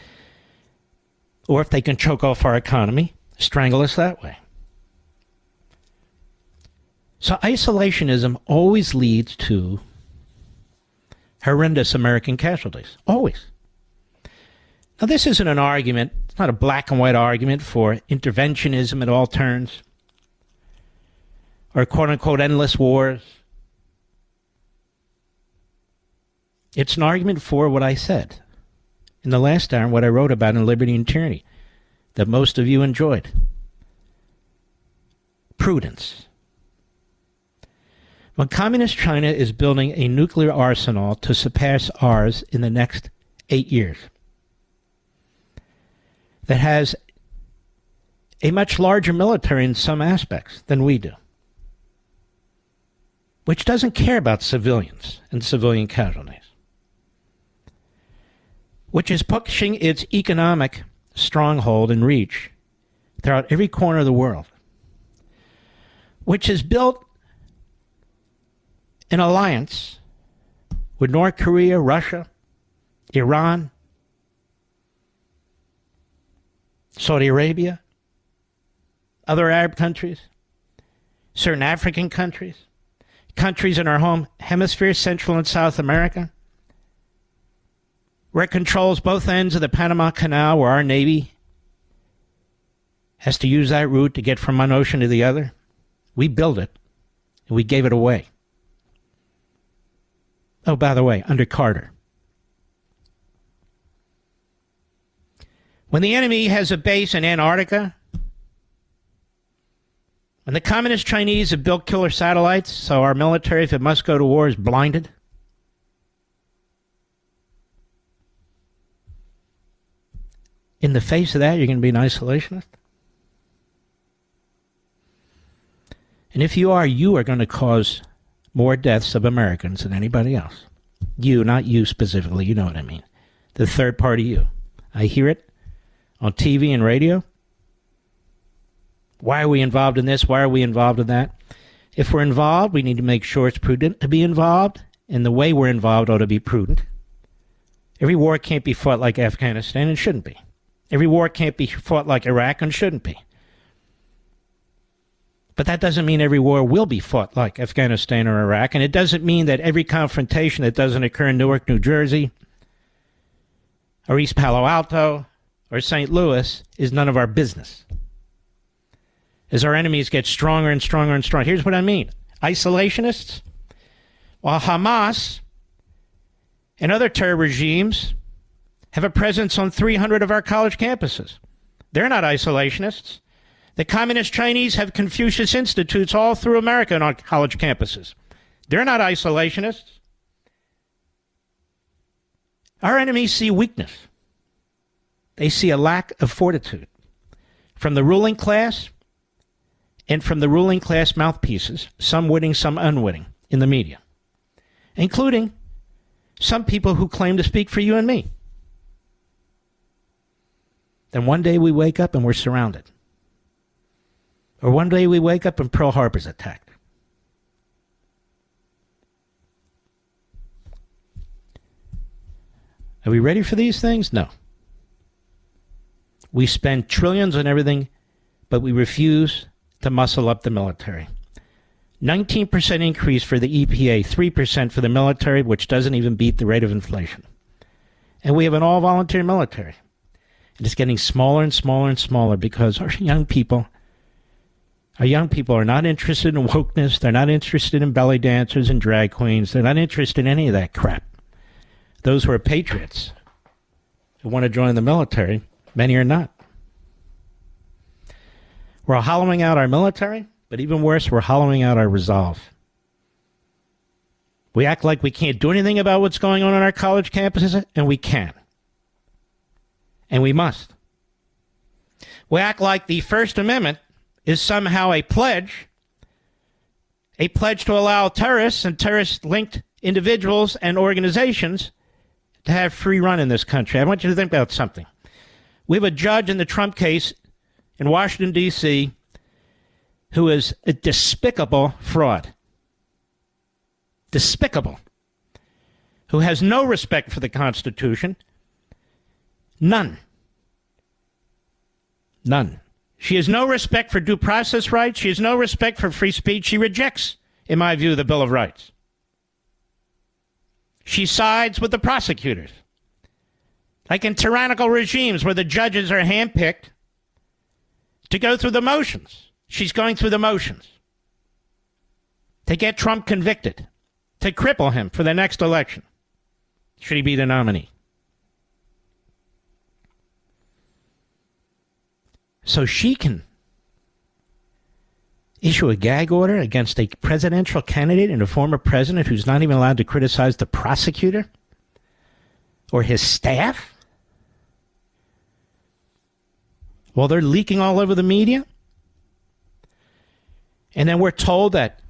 Or if they can choke off our economy, strangle us that way. So isolationism always leads to horrendous American casualties. Always. Now, this isn't an argument. It's not a black and white argument for interventionism at all turns or quote-unquote endless wars. It's an argument for what I said in the last hour and what I wrote about in Liberty and Tyranny that most of you enjoyed. Prudence. When Communist China is building a nuclear arsenal to surpass ours in the next 8 years, that has a much larger military in some aspects than we do, which doesn't care about civilians and civilian casualties, which is pushing its economic stronghold and reach throughout every corner of the world, which has built an alliance with North Korea, Russia, Iran, Saudi Arabia, other Arab countries, certain African countries, countries in our home hemisphere, Central and South America, where it controls both ends of the Panama Canal, where our Navy has to use that route to get from one ocean to the other. We built it, and we gave it away. Oh, by the way, under Carter. When the enemy has a base in Antarctica, When the communist Chinese have built killer satellites, so our military, if it must go to war, is blinded. In the face of that, you're going to be an isolationist? And if you are going to cause more deaths of Americans than anybody else. You, not you specifically, you know what I mean. The third party you. I hear it on TV and radio. Why are we involved in this? Why are we involved in that? If we're involved, we need to make sure it's prudent to be involved, and the way we're involved ought to be prudent. Every war can't be fought like Afghanistan, and shouldn't be. Every war can't be fought like Iraq, and shouldn't be. But that doesn't mean every war will be fought like Afghanistan or Iraq, and it doesn't mean that every confrontation that doesn't occur in Newark, New Jersey, or East Palo Alto, or St. Louis is none of our business. As our enemies get stronger and stronger and stronger. Here's what I mean. Isolationists, while Hamas and other terror regimes have a presence on 300 of our college campuses. They're not isolationists. The communist Chinese have Confucius Institutes all through America and on college campuses. They're not isolationists. Our enemies see weakness. They see a lack of fortitude from the ruling class and from the ruling class mouthpieces, some witting, some unwitting, in the media, including some people who claim to speak for you and me. Then one day we wake up and we're surrounded. Or one day we wake up and Pearl Harbor's attacked. Are we ready for these things? No. We spend trillions on everything, but we refuse to muscle up the military. 19% increase for the EPA, 3% for the military, which doesn't even beat the rate of inflation. And we have an all-volunteer military. And it's getting smaller and smaller and smaller because our young people are not interested in wokeness. They're not interested in belly dancers and drag queens. They're not interested in any of that crap. Those who are patriots, who want to join the military, many are not. We're hollowing out our military, but even worse, we're hollowing out our resolve. We act like we can't do anything about what's going on our college campuses, and we can. And we must. We act like the First Amendment is somehow a pledge to allow terrorists and terrorist-linked individuals and organizations to have free run in this country. I want you to think about something. We have a judge in the Trump case in Washington, D.C., who is a despicable fraud. Despicable. Who has no respect for the Constitution. None. None. She has no respect for due process rights. She has no respect for free speech. She rejects, in my view, the Bill of Rights. She sides with the prosecutors. Like in tyrannical regimes where the judges are handpicked to go through the motions. She's going through the motions to get Trump convicted, to cripple him for the next election, should he be the nominee. So she can issue a gag order against a presidential candidate and a former president who's not even allowed to criticize the prosecutor or his staff while they're leaking all over the media. And then we're told that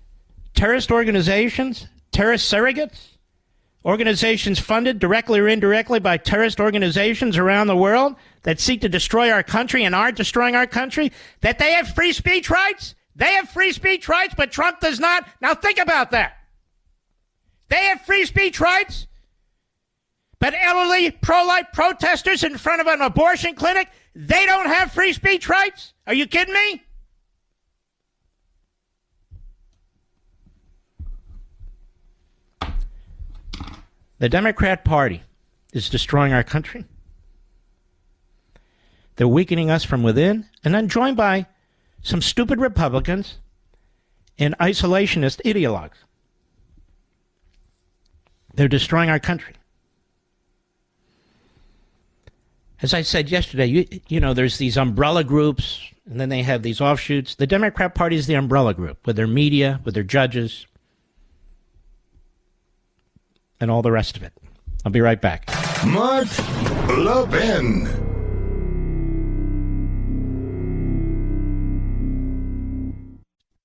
terrorist organizations, terrorist surrogates, organizations funded directly or indirectly by terrorist organizations around the world that seek to destroy our country and are destroying our country, that they have free speech rights? They have free speech rights, but Trump does not? Now think about that. They have free speech rights, but elderly pro-life protesters in front of an abortion clinic, they don't have free speech rights? Are you kidding me? The Democrat Party is destroying our country. They're weakening us from within, and then joined by some stupid Republicans and isolationist ideologues. They're destroying our country. As I said yesterday, you know, there's these umbrella groups, and then they have these offshoots. The Democrat Party is the umbrella group, with their media, with their judges, and all the rest of it. I'll be right back. Mark Levin.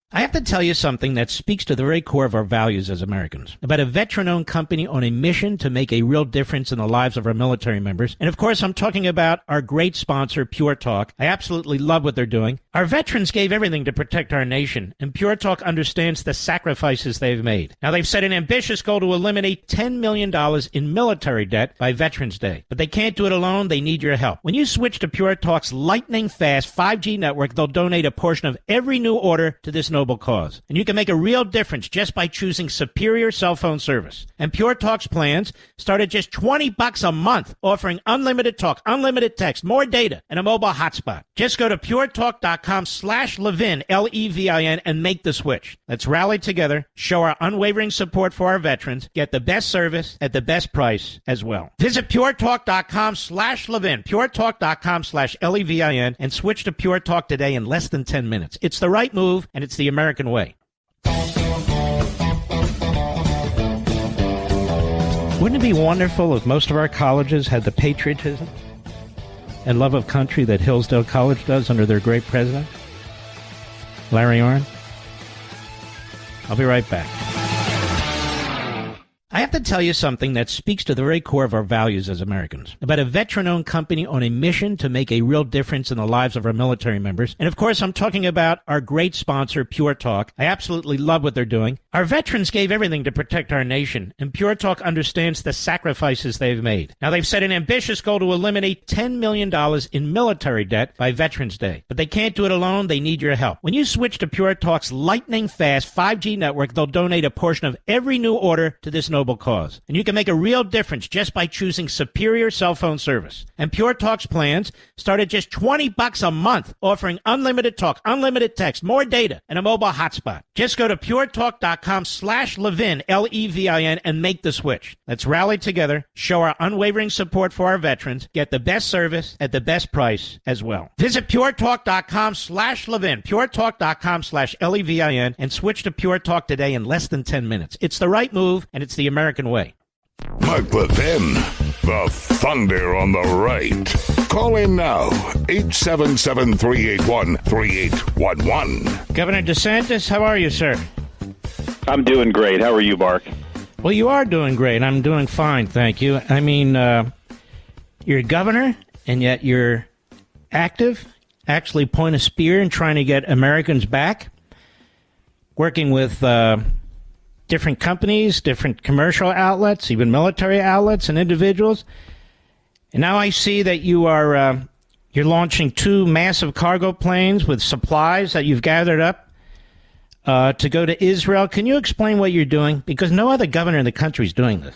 I have to tell you something that speaks to the very core of our values as Americans. About a veteran-owned company on a mission to make a real difference in the lives of our military members. And of course, I'm talking about our great sponsor, Pure Talk. I absolutely love what they're doing. Our veterans gave everything to protect our nation, and Pure Talk understands the sacrifices they've made. Now, they've set an ambitious goal to eliminate $10 million in military debt by Veterans Day. But they can't do it alone. They need your help. When you switch to Pure Talk's lightning-fast 5G network, they'll donate a portion of every new order to this noble cause. And you can make a real difference just by choosing superior cell phone service. And Pure Talk's plans start at just $20 a month, offering unlimited talk, unlimited text, more data, and a mobile hotspot. Just go to puretalk.com/Levin, Levin, and make the switch. Let's rally together, show our unwavering support for our veterans, get the best service at the best price as well. Visit puretalk.com/Levin, puretalk.com/Levin, and switch to Pure Talk today in less than 10 minutes. It's the right move, and it's the American way. Wouldn't it be wonderful if most of our colleges had the patriotism and love of country that Hillsdale College does under their great president, Larry Orrin? I'll be right back. I have to tell you something that speaks to the very core of our values as Americans. About a veteran-owned company on a mission to make a real difference in the lives of our military members. And of course, I'm talking about our great sponsor, Pure Talk. I absolutely love what they're doing. Our veterans gave everything to protect our nation, and Pure Talk understands the sacrifices they've made. Now, they've set an ambitious goal to eliminate $10 million in military debt by Veterans Day. But they can't do it alone. They need your help. When you switch to Pure Talk's lightning-fast 5G network, they'll donate a portion of every new order to this noble cause. And you can make a real difference just by choosing superior cell phone service. And Pure Talk's plans start at just $20 a month, offering unlimited talk, unlimited text, more data, and a mobile hotspot. Just go to puretalk.com/Levin, Levin, and make the switch. Let's rally together, show our unwavering support for our veterans, get the best service at the best price as well. Visit puretalk.com/Levin, puretalk.com/Levin, and switch to Pure Talk today in less than 10 minutes. It's the right move, and it's the American way. Mark Levin, the thunder on the right. Call in now, 877-381-3811. Governor DeSantis, how are you, sir? I'm doing great. How are you, Mark? Well, you are doing great. I'm doing fine, thank you. I mean, you're a governor, and yet you're active, actually point a spear in trying to get Americans back, working with different companies, different commercial outlets, even military outlets and individuals. And now I see that you are you're launching 2 massive cargo planes with supplies that you've gathered up to go to Israel. Can you explain what you're doing? Because no other governor in the country is doing this.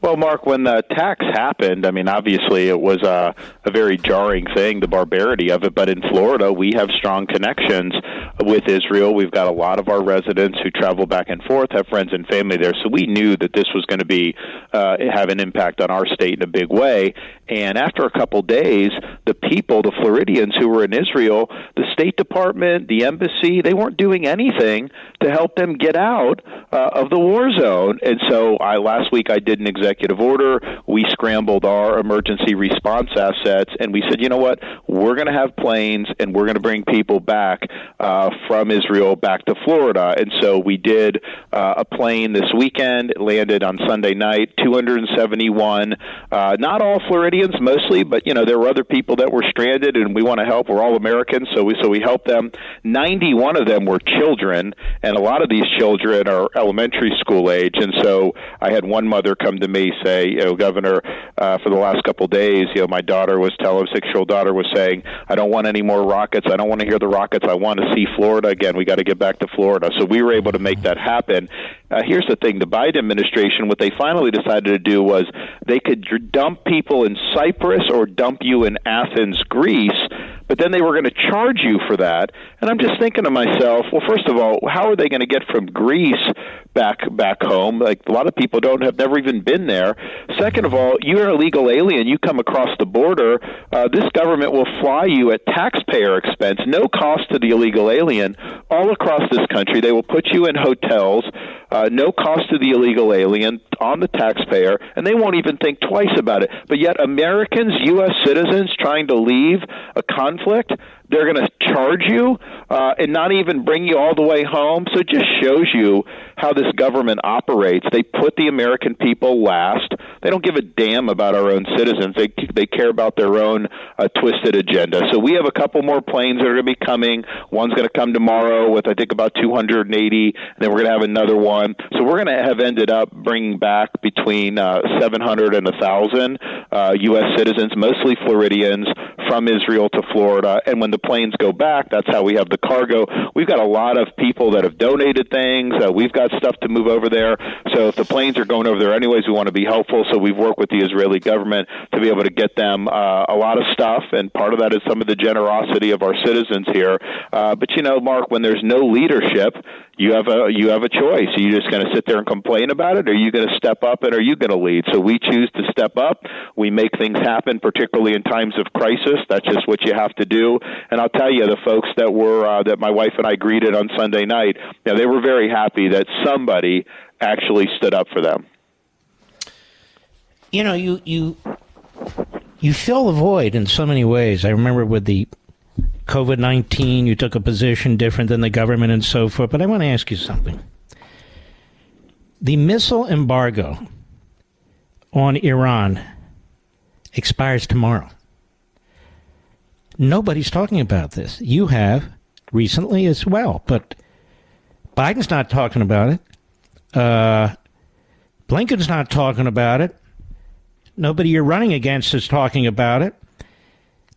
Well, Mark, when the attacks happened, I mean, obviously it was a very jarring thing, the barbarity of it. But in Florida, we have strong connections with Israel. We've got a lot of our residents who travel back and forth, have friends and family there. So we knew that this was going to be have an impact on our state in a big way. And after a couple days, the people, the Floridians who were in Israel, the State Department, the embassy, they weren't doing anything to help them get out of the war zone. And so last week I did an executive order. We scrambled our emergency response assets, and we said, you know what, we're going to have planes, and we're going to bring people back from Israel back to Florida. And so we did a plane this weekend. It landed on Sunday night, 271, not all Floridians mostly, but, you know, there were other people that were stranded, and we want to help. We're all Americans, so we helped them. 91 of them were children, and a lot of these children are elementary school age. And so I had one mother come to me say, you know, Governor, for the last couple of days, you know, my daughter was telling, 6-year-old daughter was saying, I don't want any more rockets. I don't want to hear the rockets. I want to see Florida again. We got to get back to Florida. So we were able to make that happen. Here's the thing. The Biden administration, what they finally decided to do was they could dump people in Cyprus or dump you in Athens, Greece, but then they were going to charge you for that. And I'm just thinking to myself, well, first of all, how are they going to get from Greece back home? Like, a lot of people have never even been there. Second of all, you're an illegal alien. You come across the border. This government will fly you at taxpayer expense, no cost to the illegal alien, all across this country. They will put you in hotels, no cost to the illegal alien, on the taxpayer, and they won't even think twice about it. But yet Americans, U.S. citizens trying to leave a conflict, they're going to charge you and not even bring you all the way home. So it just shows you how this government operates. They put the American people last. They don't give a damn about our own citizens. They care about their own twisted agenda. So we have a couple more planes that are going to be coming. One's going to come tomorrow with, I think, about 280, and then we're going to have another one. So we're going to have ended up bringing back between 700 and 1,000 U.S. citizens, mostly Floridians, from Israel to Florida. And when the planes go back, that's how we have the cargo. We've got a lot of people that have donated things. We've got stuff to move over there. So if the planes are going over there anyways, we want to be helpful. So we've worked with the Israeli government to be able to get them a lot of stuff. And part of that is some of the generosity of our citizens here. But, you know, Mark, when there's no leadership, you have a choice. Are you just going to sit there and complain about it? Or are you going to step up, and are you going to lead? So we choose to step up. We make things happen, particularly in times of crisis. That's just what you have to do. And I'll tell you, the folks that were that my wife and I greeted on Sunday night, you know, they were very happy that somebody actually stood up for them. You know, you fill the void in so many ways. I remember with the COVID-19, you took a position different than the government and so forth. But I want to ask you something. The missile embargo on Iran expires tomorrow. Nobody's talking about this. You have recently as well, but Biden's not talking about it. Blinken's not talking about it. Nobody you're running against is talking about it.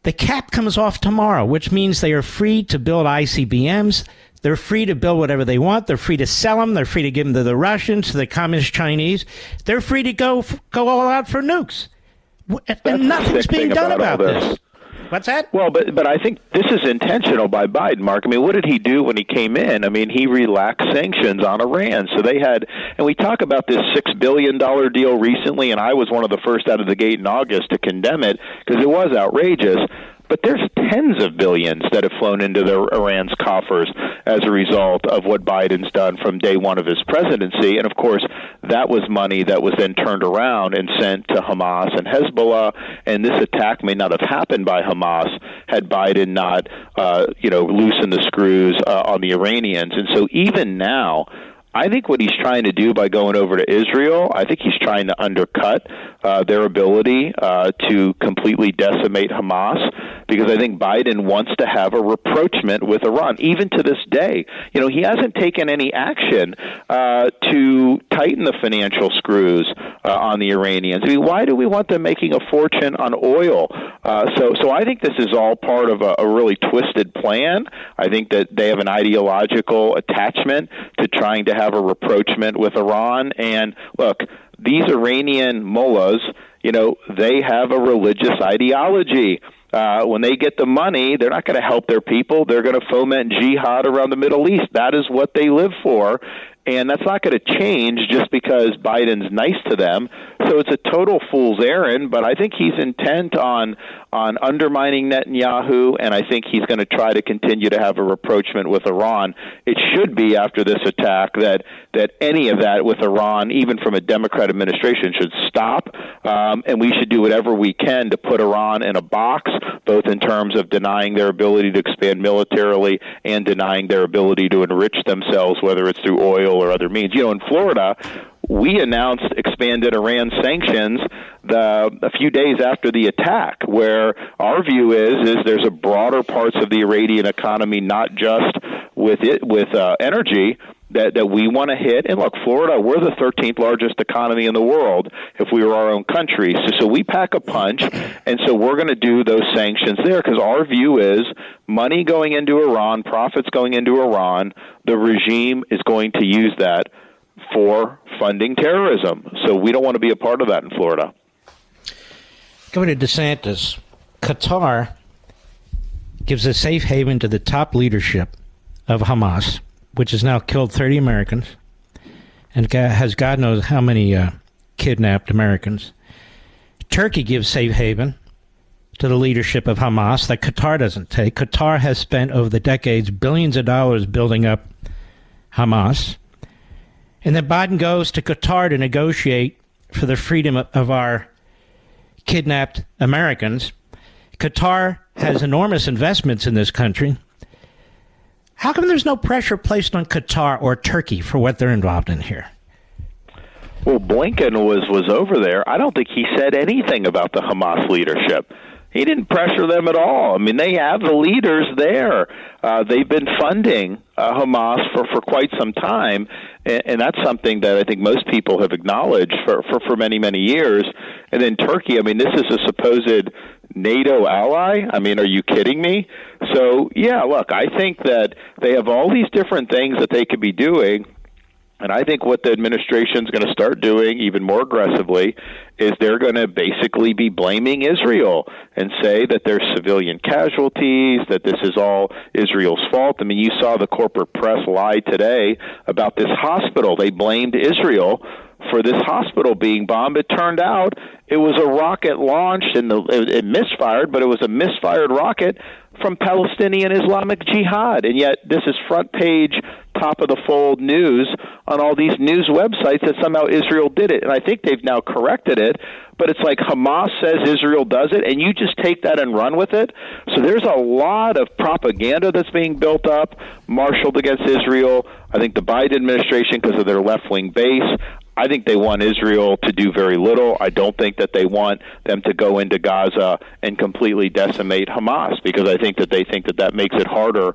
The cap comes off tomorrow, which means they are free to build ICBMs. They're free to build whatever they want. They're free to sell them. They're free to give them to the Russians, to the communist Chinese. They're free to go all out for nukes. And nothing's being done about this. What's that? Well, but I think this is intentional by Biden, Mark. I mean, what did he do when he came in? I mean, he relaxed sanctions on Iran. So they had, and we talk about this $6 billion deal recently, and I was one of the first out of the gate in August to condemn it because it was outrageous. But there's tens of billions that have flown into Iran's coffers as a result of what Biden's done from day one of his presidency. And, of course, that was money that was then turned around and sent to Hamas and Hezbollah. And this attack may not have happened by Hamas had Biden not, loosened the screws on the Iranians. And so even now, I think what he's trying to do by going over to Israel, I think he's trying to undercut their ability to completely decimate Hamas, because I think Biden wants to have a rapprochement with Iran, even to this day. You know, he hasn't taken any action to tighten the financial screws on the Iranians. I mean, why do we want them making a fortune on oil? So I think this is all part of a really twisted plan. I think that they have an ideological attachment to trying to have a rapprochement with Iran. And look, these Iranian mullahs, you know, they have a religious ideology. When they get the money, they're not going to help their people. They're going to foment jihad around the Middle East. That is what they live for. And that's not going to change just because Biden's nice to them. So it's a total fool's errand, but I think he's intent on undermining Netanyahu, and I think he's going to try to continue to have a rapprochement with Iran. It should be after this attack that any of that with Iran, even from a Democrat administration, should stop, and we should do whatever we can to put Iran in a box, both in terms of denying their ability to expand militarily and denying their ability to enrich themselves, whether it's through oil or other means. You know, in Florida, we announced expanded Iran sanctions a few days after the attack, where our view is there's a broader parts of the Iranian economy, not just with energy, that we want to hit. And look, Florida, we're the 13th largest economy in the world if we were our own country. So we pack a punch, and so we're going to do those sanctions there because our view is money going into Iran, profits going into Iran, the regime is going to use that for funding terrorism. So we don't want to be a part of that in Florida. Governor DeSantis, Qatar gives a safe haven to the top leadership of Hamas, which has now killed 30 Americans and has God knows how many kidnapped Americans. Turkey gives safe haven to the leadership of Hamas that Qatar doesn't take. Qatar has spent over the decades billions of dollars building up Hamas. And then Biden goes to Qatar to negotiate for the freedom of our kidnapped Americans. Qatar has enormous investments in this country. How come there's no pressure placed on Qatar or Turkey for what they're involved in here? Well, Blinken was over there. I don't think he said anything about the Hamas leadership. He didn't pressure them at all. I mean, they have the leaders there. They've been funding Hamas for quite some time, and that's something that I think most people have acknowledged for many, many years. And then Turkey, I mean, this is a supposed NATO ally? I mean, are you kidding me? So, yeah, look, I think that they have all these different things that they could be doing. And I think what the administration is going to start doing even more aggressively is they're going to basically be blaming Israel and say that there's civilian casualties, that this is all Israel's fault. I mean, you saw the corporate press lie today about this hospital. They blamed Israel for this hospital being bombed. It turned out it was a rocket launched, and it misfired, but it was a misfired rocket from Palestinian Islamic Jihad. And yet this is front page, top of the fold news on all these news websites that somehow Israel did it. And I think they've now corrected it, but it's like Hamas says Israel does it, and you just take that and run with it. So there's a lot of propaganda that's being built up, marshaled against Israel. I think the Biden administration, because of their left-wing base, I think they want Israel to do very little. I don't think that they want them to go into Gaza and completely decimate Hamas, because I think that they think that that makes it harder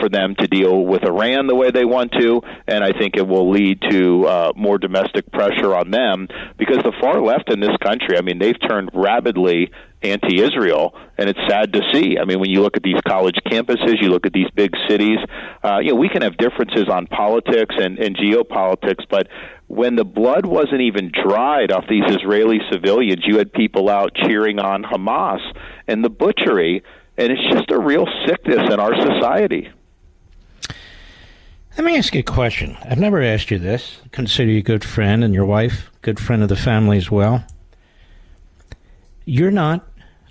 for them to deal with Iran the way they want to, and I think it will lead to more domestic pressure on them, because the far left in this country, I mean, they've turned rabidly anti-Israel, and it's sad to see. I mean, when you look at these college campuses, you look at these big cities, we can have differences on politics and geopolitics, but when the blood wasn't even dried off these Israeli civilians, you had people out cheering on Hamas and the butchery, and it's just a real sickness in our society. Let me ask you a question. I've never asked you this. I consider you a good friend, and your wife, good friend of the family as well. You're not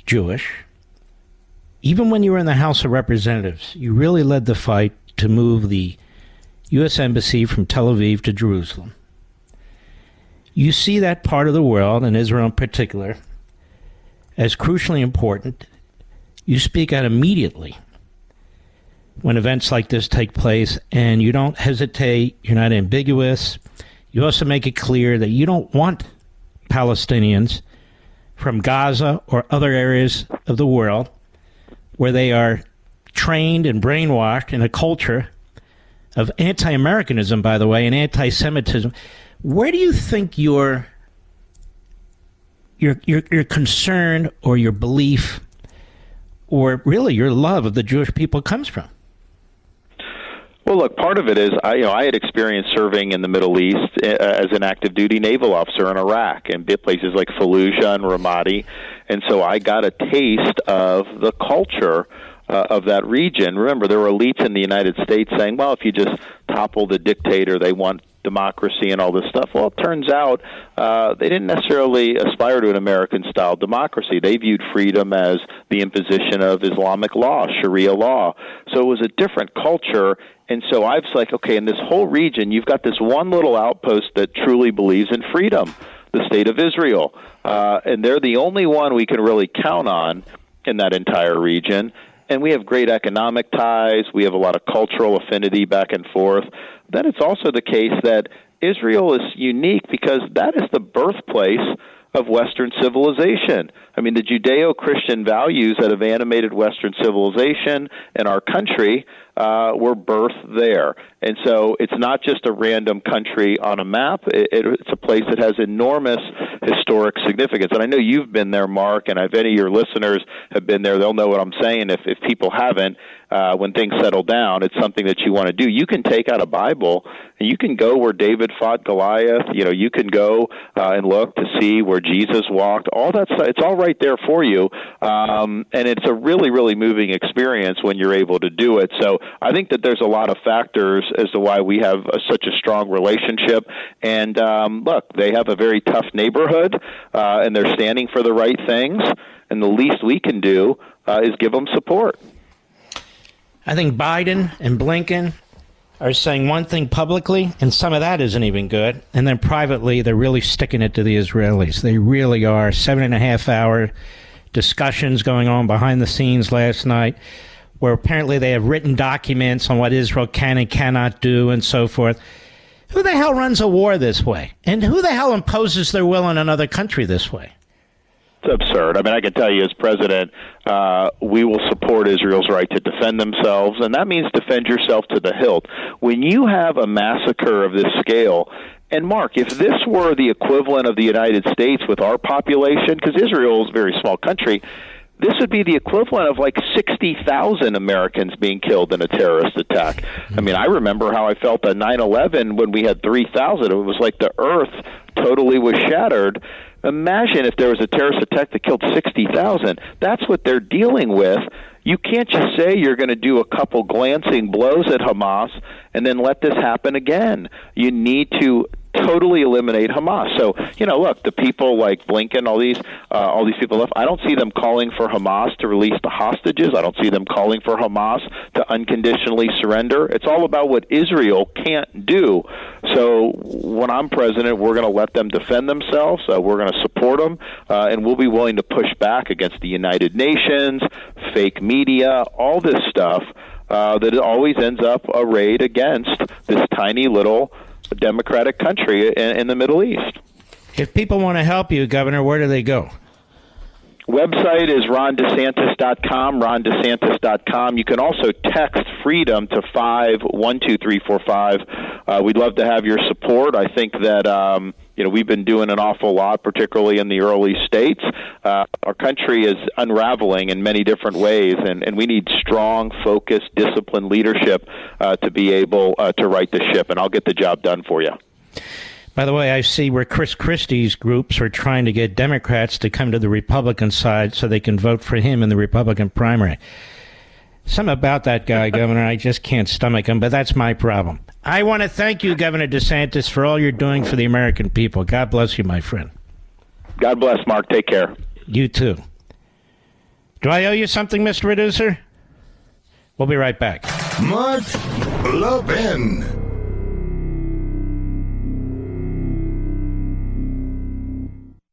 Jewish. Even when you were in the House of Representatives, you really led the fight to move the U.S. Embassy from Tel Aviv to Jerusalem. You see that part of the world, and Israel in particular, as crucially important. You speak out immediately when events like this take place, and you don't hesitate, you're not ambiguous. You also make it clear that you don't want Palestinians from Gaza or other areas of the world where they are trained and brainwashed in a culture of anti-Americanism, by the way, and anti-Semitism. Where do you think your concern or your belief or really your love of the Jewish people comes from? Well, look, part of it is I had experience serving in the Middle East as an active duty naval officer in Iraq and places like Fallujah and Ramadi, and so I got a taste of the culture of that region. Remember, there were elites in the United States saying, well, if you just topple the dictator, they want democracy and all this stuff. Well, it turns out they didn't necessarily aspire to an American-style democracy. They viewed freedom as the imposition of Islamic law, Sharia law. So it was a different culture. And so I was like, okay, in this whole region, you've got this one little outpost that truly believes in freedom, the State of Israel. And they're the only one we can really count on in that entire region. And we have great economic ties. We have a lot of cultural affinity back and forth. Then it's also the case that Israel is unique because that is the birthplace of Western civilization. I mean, the Judeo-Christian values that have animated Western civilization and our country, were birthed there. And so it's not just a random country on a map. It's a place that has enormous historic significance. And I know you've been there, Mark, and if any of your listeners have been there, they'll know what I'm saying. If people haven't, when things settle down, it's something that you want to do. You can take out a Bible and you can go where David fought Goliath. You can go and look to see where Jesus walked. All that stuff, it's all right there for you. And it's a really, really moving experience when you're able to do it. So I think that there's a lot of factors as to why we have such a strong relationship. And look, they have a very tough neighborhood, and they're standing for the right things. And the least we can do is give them support. I think Biden and Blinken are saying one thing publicly, and some of that isn't even good. And then privately, they're really sticking it to the Israelis. They really are. 7.5-hour discussions going on behind the scenes last night, where apparently they have written documents on what Israel can and cannot do and so forth. Who the hell runs a war this way? And who the hell imposes their will on another country this way? It's absurd. I mean, I can tell you as president, we will support Israel's right to defend themselves, and that means defend yourself to the hilt. When you have a massacre of this scale, and Mark, if this were the equivalent of the United States with our population, because Israel is a very small country, this would be the equivalent of like 60,000 Americans being killed in a terrorist attack. I mean, I remember how I felt on 9/11 when we had 3,000. It was like the earth totally was shattered. Imagine if there was a terrorist attack that killed 60,000. That's what they're dealing with. You can't just say you're going to do a couple glancing blows at Hamas and then let this happen again. You need to totally eliminate Hamas. So, look, the people like Blinken, all these people left, I don't see them calling for Hamas to release the hostages. I don't see them calling for Hamas to unconditionally surrender. It's all about what Israel can't do. So when I'm president, we're going to let them defend themselves. We're going to support them, and we'll be willing to push back against the United Nations, fake media, all this stuff that always ends up arrayed against this tiny little democratic country in the Middle East. If people want to help you, Governor, where do they go? Website is rondesantis.com, rondesantis.com. You can also text freedom to 512345. We'd love to have your support. I think that we've been doing an awful lot, particularly in the early states. Our country is unraveling in many different ways, and we need strong, focused, disciplined leadership to be able to right the ship, and I'll get the job done for you. By the way, I see where Chris Christie's groups are trying to get Democrats to come to the Republican side so they can vote for him in the Republican primary. Something about that guy, Governor, I just can't stomach him, but that's my problem. I want to thank you, Governor DeSantis, for all you're doing for the American people. God bless you, my friend. God bless, Mark. Take care. You too. Do I owe you something, Mr. Producer? We'll be right back. Mark Levin.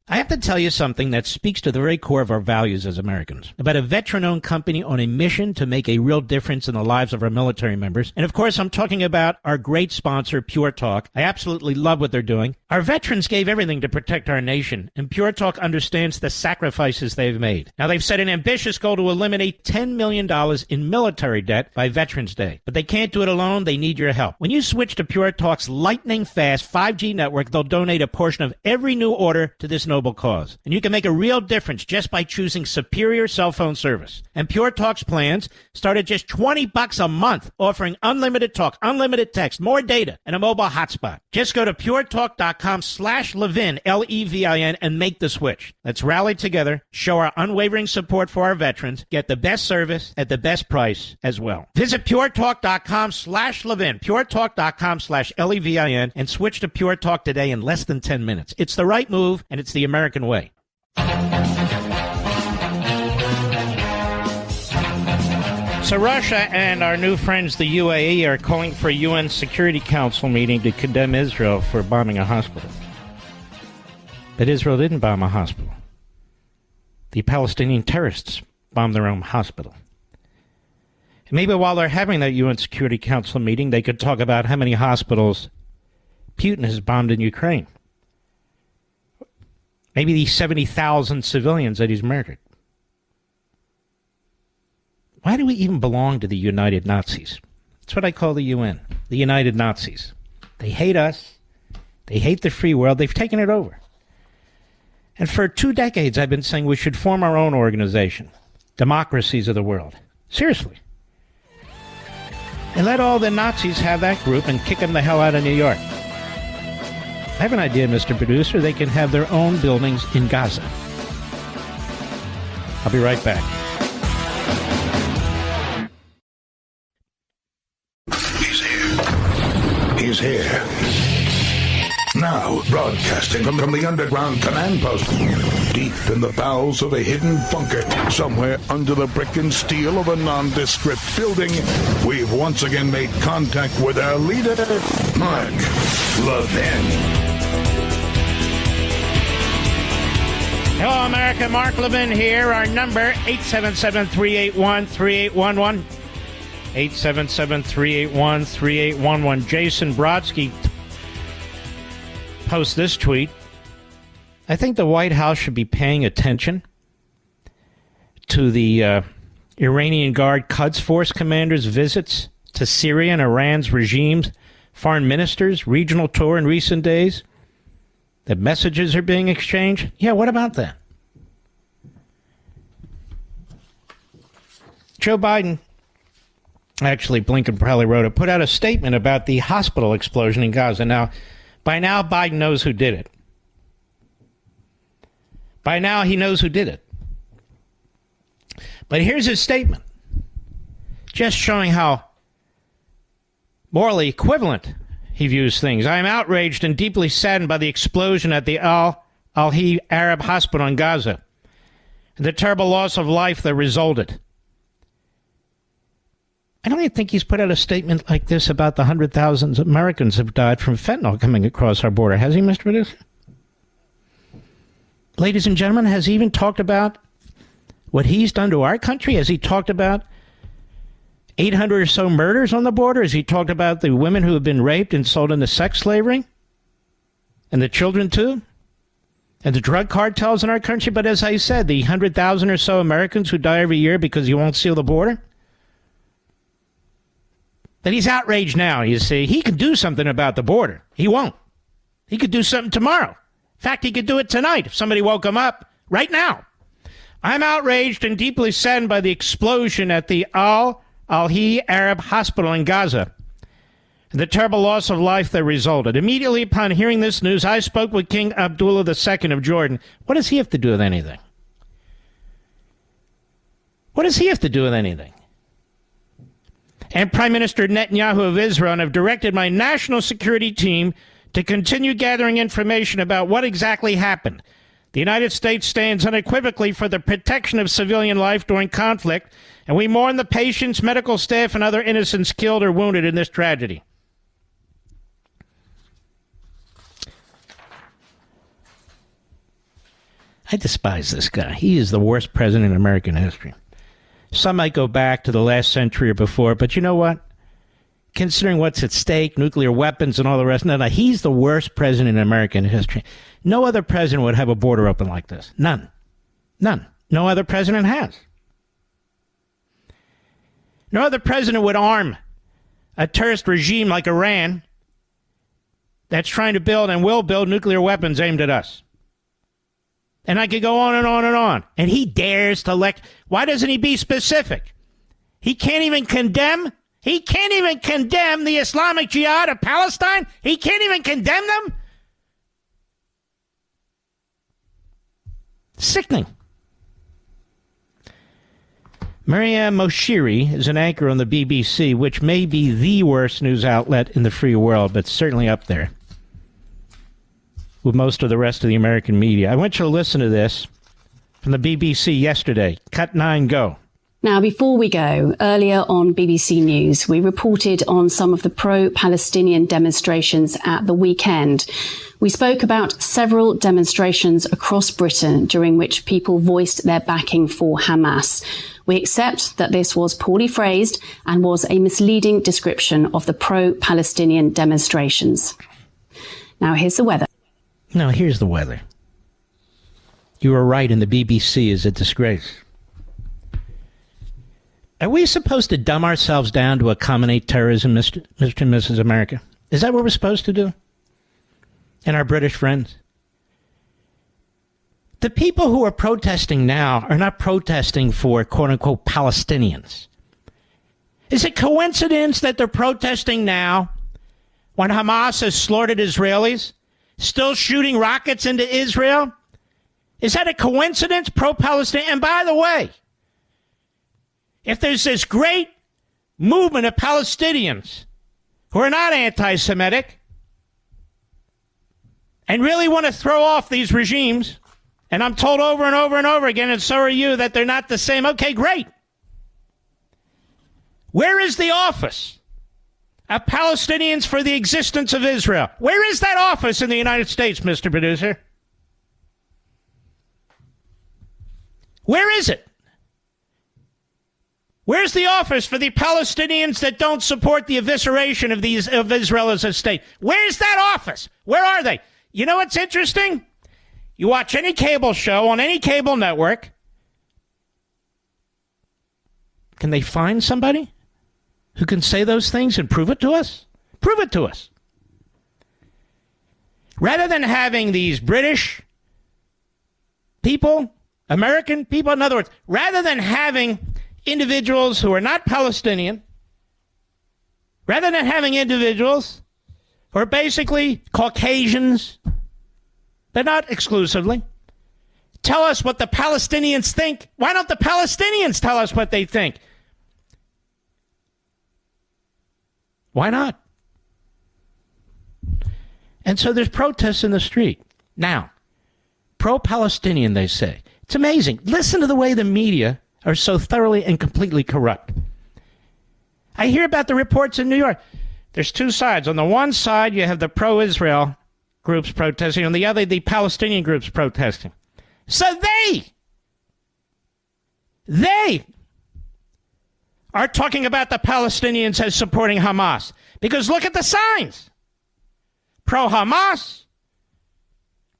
I have to tell you something that speaks to the very core of our values as Americans. About a veteran-owned company on a mission to make a real difference in the lives of our military members. And of course, I'm talking about our great sponsor, Pure Talk. I absolutely love what they're doing. Our veterans gave everything to protect our nation, and Pure Talk understands the sacrifices they've made. Now, they've set an ambitious goal to eliminate $10 million in military debt by Veterans Day. But they can't do it alone. They need your help. When you switch to Pure Talk's lightning-fast 5G network, they'll donate a portion of every new order to this noble cause. And you can make a real difference just by choosing superior cell phone service. And Pure Talk's plans start at just $20 a month, offering unlimited talk, unlimited text, more data, and a mobile hotspot. Just go to puretalk.com/Levin, Levin, and make the switch. Let's rally together, show our unwavering support for our veterans, get the best service at the best price as well. Visit puretalk.com/Levin, puretalk.com/Levin, and switch to Pure Talk today in less than 10 minutes. It's the right move, and it's the American way. So Russia and our new friends, the UAE, are calling for a UN Security Council meeting to condemn Israel for bombing a hospital. But Israel didn't bomb a hospital. The Palestinian terrorists bombed their own hospital. And maybe while they're having that UN Security Council meeting, they could talk about how many hospitals Putin has bombed in Ukraine. Maybe the 70,000 civilians that he's murdered. Why do we even belong to the United Nazis? That's what I call the UN, the United Nazis. They hate us. They hate the free world. They've taken it over. And for 2 decades, I've been saying we should form our own organization, democracies of the world. Seriously. And let all the Nazis have that group and kick them the hell out of New York. I have an idea, Mr. Producer. They can have their own buildings in Gaza. I'll be right back. He's here. Now, broadcasting from the underground command post, deep in the bowels of a hidden bunker, somewhere under the brick and steel of a nondescript building, we've once again made contact with our leader, Mark Levin. Hello, America. Mark Levin here. Our number, 877-381-3811. 877-381-3811. Jason Brodsky posts this tweet. I think the White House should be paying attention to the Iranian Guard Quds Force commanders' visits to Syria and Iran's regimes, foreign ministers, regional tour in recent days. That messages are being exchanged. Yeah, what about that? Joe Biden, actually, Blinken probably wrote it, put out a statement about the hospital explosion in Gaza. Now, by now, Biden knows who did it. By now, he knows who did it. But here's his statement, just showing how morally equivalent he views things. I am outraged and deeply saddened by the explosion at the Al-Hi Arab Hospital in Gaza and the terrible loss of life that resulted. I don't even think he's put out a statement like this about the 100,000 Americans have died from fentanyl coming across our border. Has he, Mr. Producer? Ladies and gentlemen, has he even talked about what he's done to our country? Has he talked about 800 or so murders on the border? Has he talked about the women who have been raped and sold into sex slavery? And the children, too? And the drug cartels in our country? But as I said, the 100,000 or so Americans who die every year because you won't seal the border? That he's outraged now, you see. He can do something about the border. He won't. He could do something tomorrow. In fact, he could do it tonight if somebody woke him up right now. I'm outraged and deeply saddened by the explosion at the Al-Hi Arab Hospital in Gaza and the terrible loss of life that resulted. Immediately upon hearing this news, I spoke with King Abdullah II of Jordan. What does he have to do with anything? What does he have to do with anything? And Prime Minister Netanyahu of Israel, and have directed my national security team to continue gathering information about what exactly happened. The United States stands unequivocally for the protection of civilian life during conflict, and we mourn the patients, medical staff, and other innocents killed or wounded in this tragedy. I despise this guy. He is the worst president in American history. Some might go back to the last century or before, but you know what? Considering what's at stake, nuclear weapons and all the rest, no, he's the worst president in American history. No other president would have a border open like this. None. None. No other president has. No other president would arm a terrorist regime like Iran that's trying to build and will build nuclear weapons aimed at us. And I could go on and on and on. And he dares to Why doesn't he be specific? He can't even condemn. He can't even condemn the Islamic Jihad of Palestine. He can't even condemn them. Sickening. Mariam Moshiri is an anchor on the BBC, which may be the worst news outlet in the free world, but certainly up there with most of the rest of the American media. I want you to listen to this from the BBC yesterday. Cut 9, go. Now, before we go, earlier on BBC News, we reported on some of the pro-Palestinian demonstrations at the weekend. We spoke about several demonstrations across Britain during which people voiced their backing for Hamas. We accept that this was poorly phrased and was a misleading description of the pro-Palestinian demonstrations. Now, here's the weather. Now, here's the weather. You were right, and the BBC is a disgrace. Are we supposed to dumb ourselves down to accommodate terrorism, Mr. and Mrs. America? Is that what we're supposed to do? And our British friends? The people who are protesting now are not protesting for quote-unquote Palestinians. Is it coincidence that they're protesting now when Hamas has slaughtered Israelis, still shooting rockets into Israel? Is that a coincidence, pro-Palestinian? And by the way, if there's this great movement of Palestinians who are not anti-Semitic and really want to throw off these regimes, and I'm told over and over and over again, and so are you, that they're not the same, okay, great. Where is the office of Palestinians for the existence of Israel? Where is that office in the United States, Mr. Producer? Where is it? Where's the office for the Palestinians that don't support the evisceration of Israel as a state? Where's that office? Where are they? You know what's interesting? You watch any cable show on any cable network. Can they find somebody who can say those things and prove it to us? Prove it to us. Rather than having these British people, American people, in other words, rather than having individuals who are not Palestinian, rather than having individuals who are basically Caucasians, but not exclusively, tell us what the Palestinians think. Why don't the Palestinians tell us what they think? Why not? And so there's protests in the street. Now, pro-Palestinian, they say. It's amazing. Listen to the way the media are so thoroughly and completely corrupt. I hear about the reports in New York. There's two sides. On the one side, you have the pro-Israel groups protesting. On the other, the Palestinian groups protesting. So they are talking about the Palestinians as supporting Hamas. Because look at the signs. Pro-Hamas,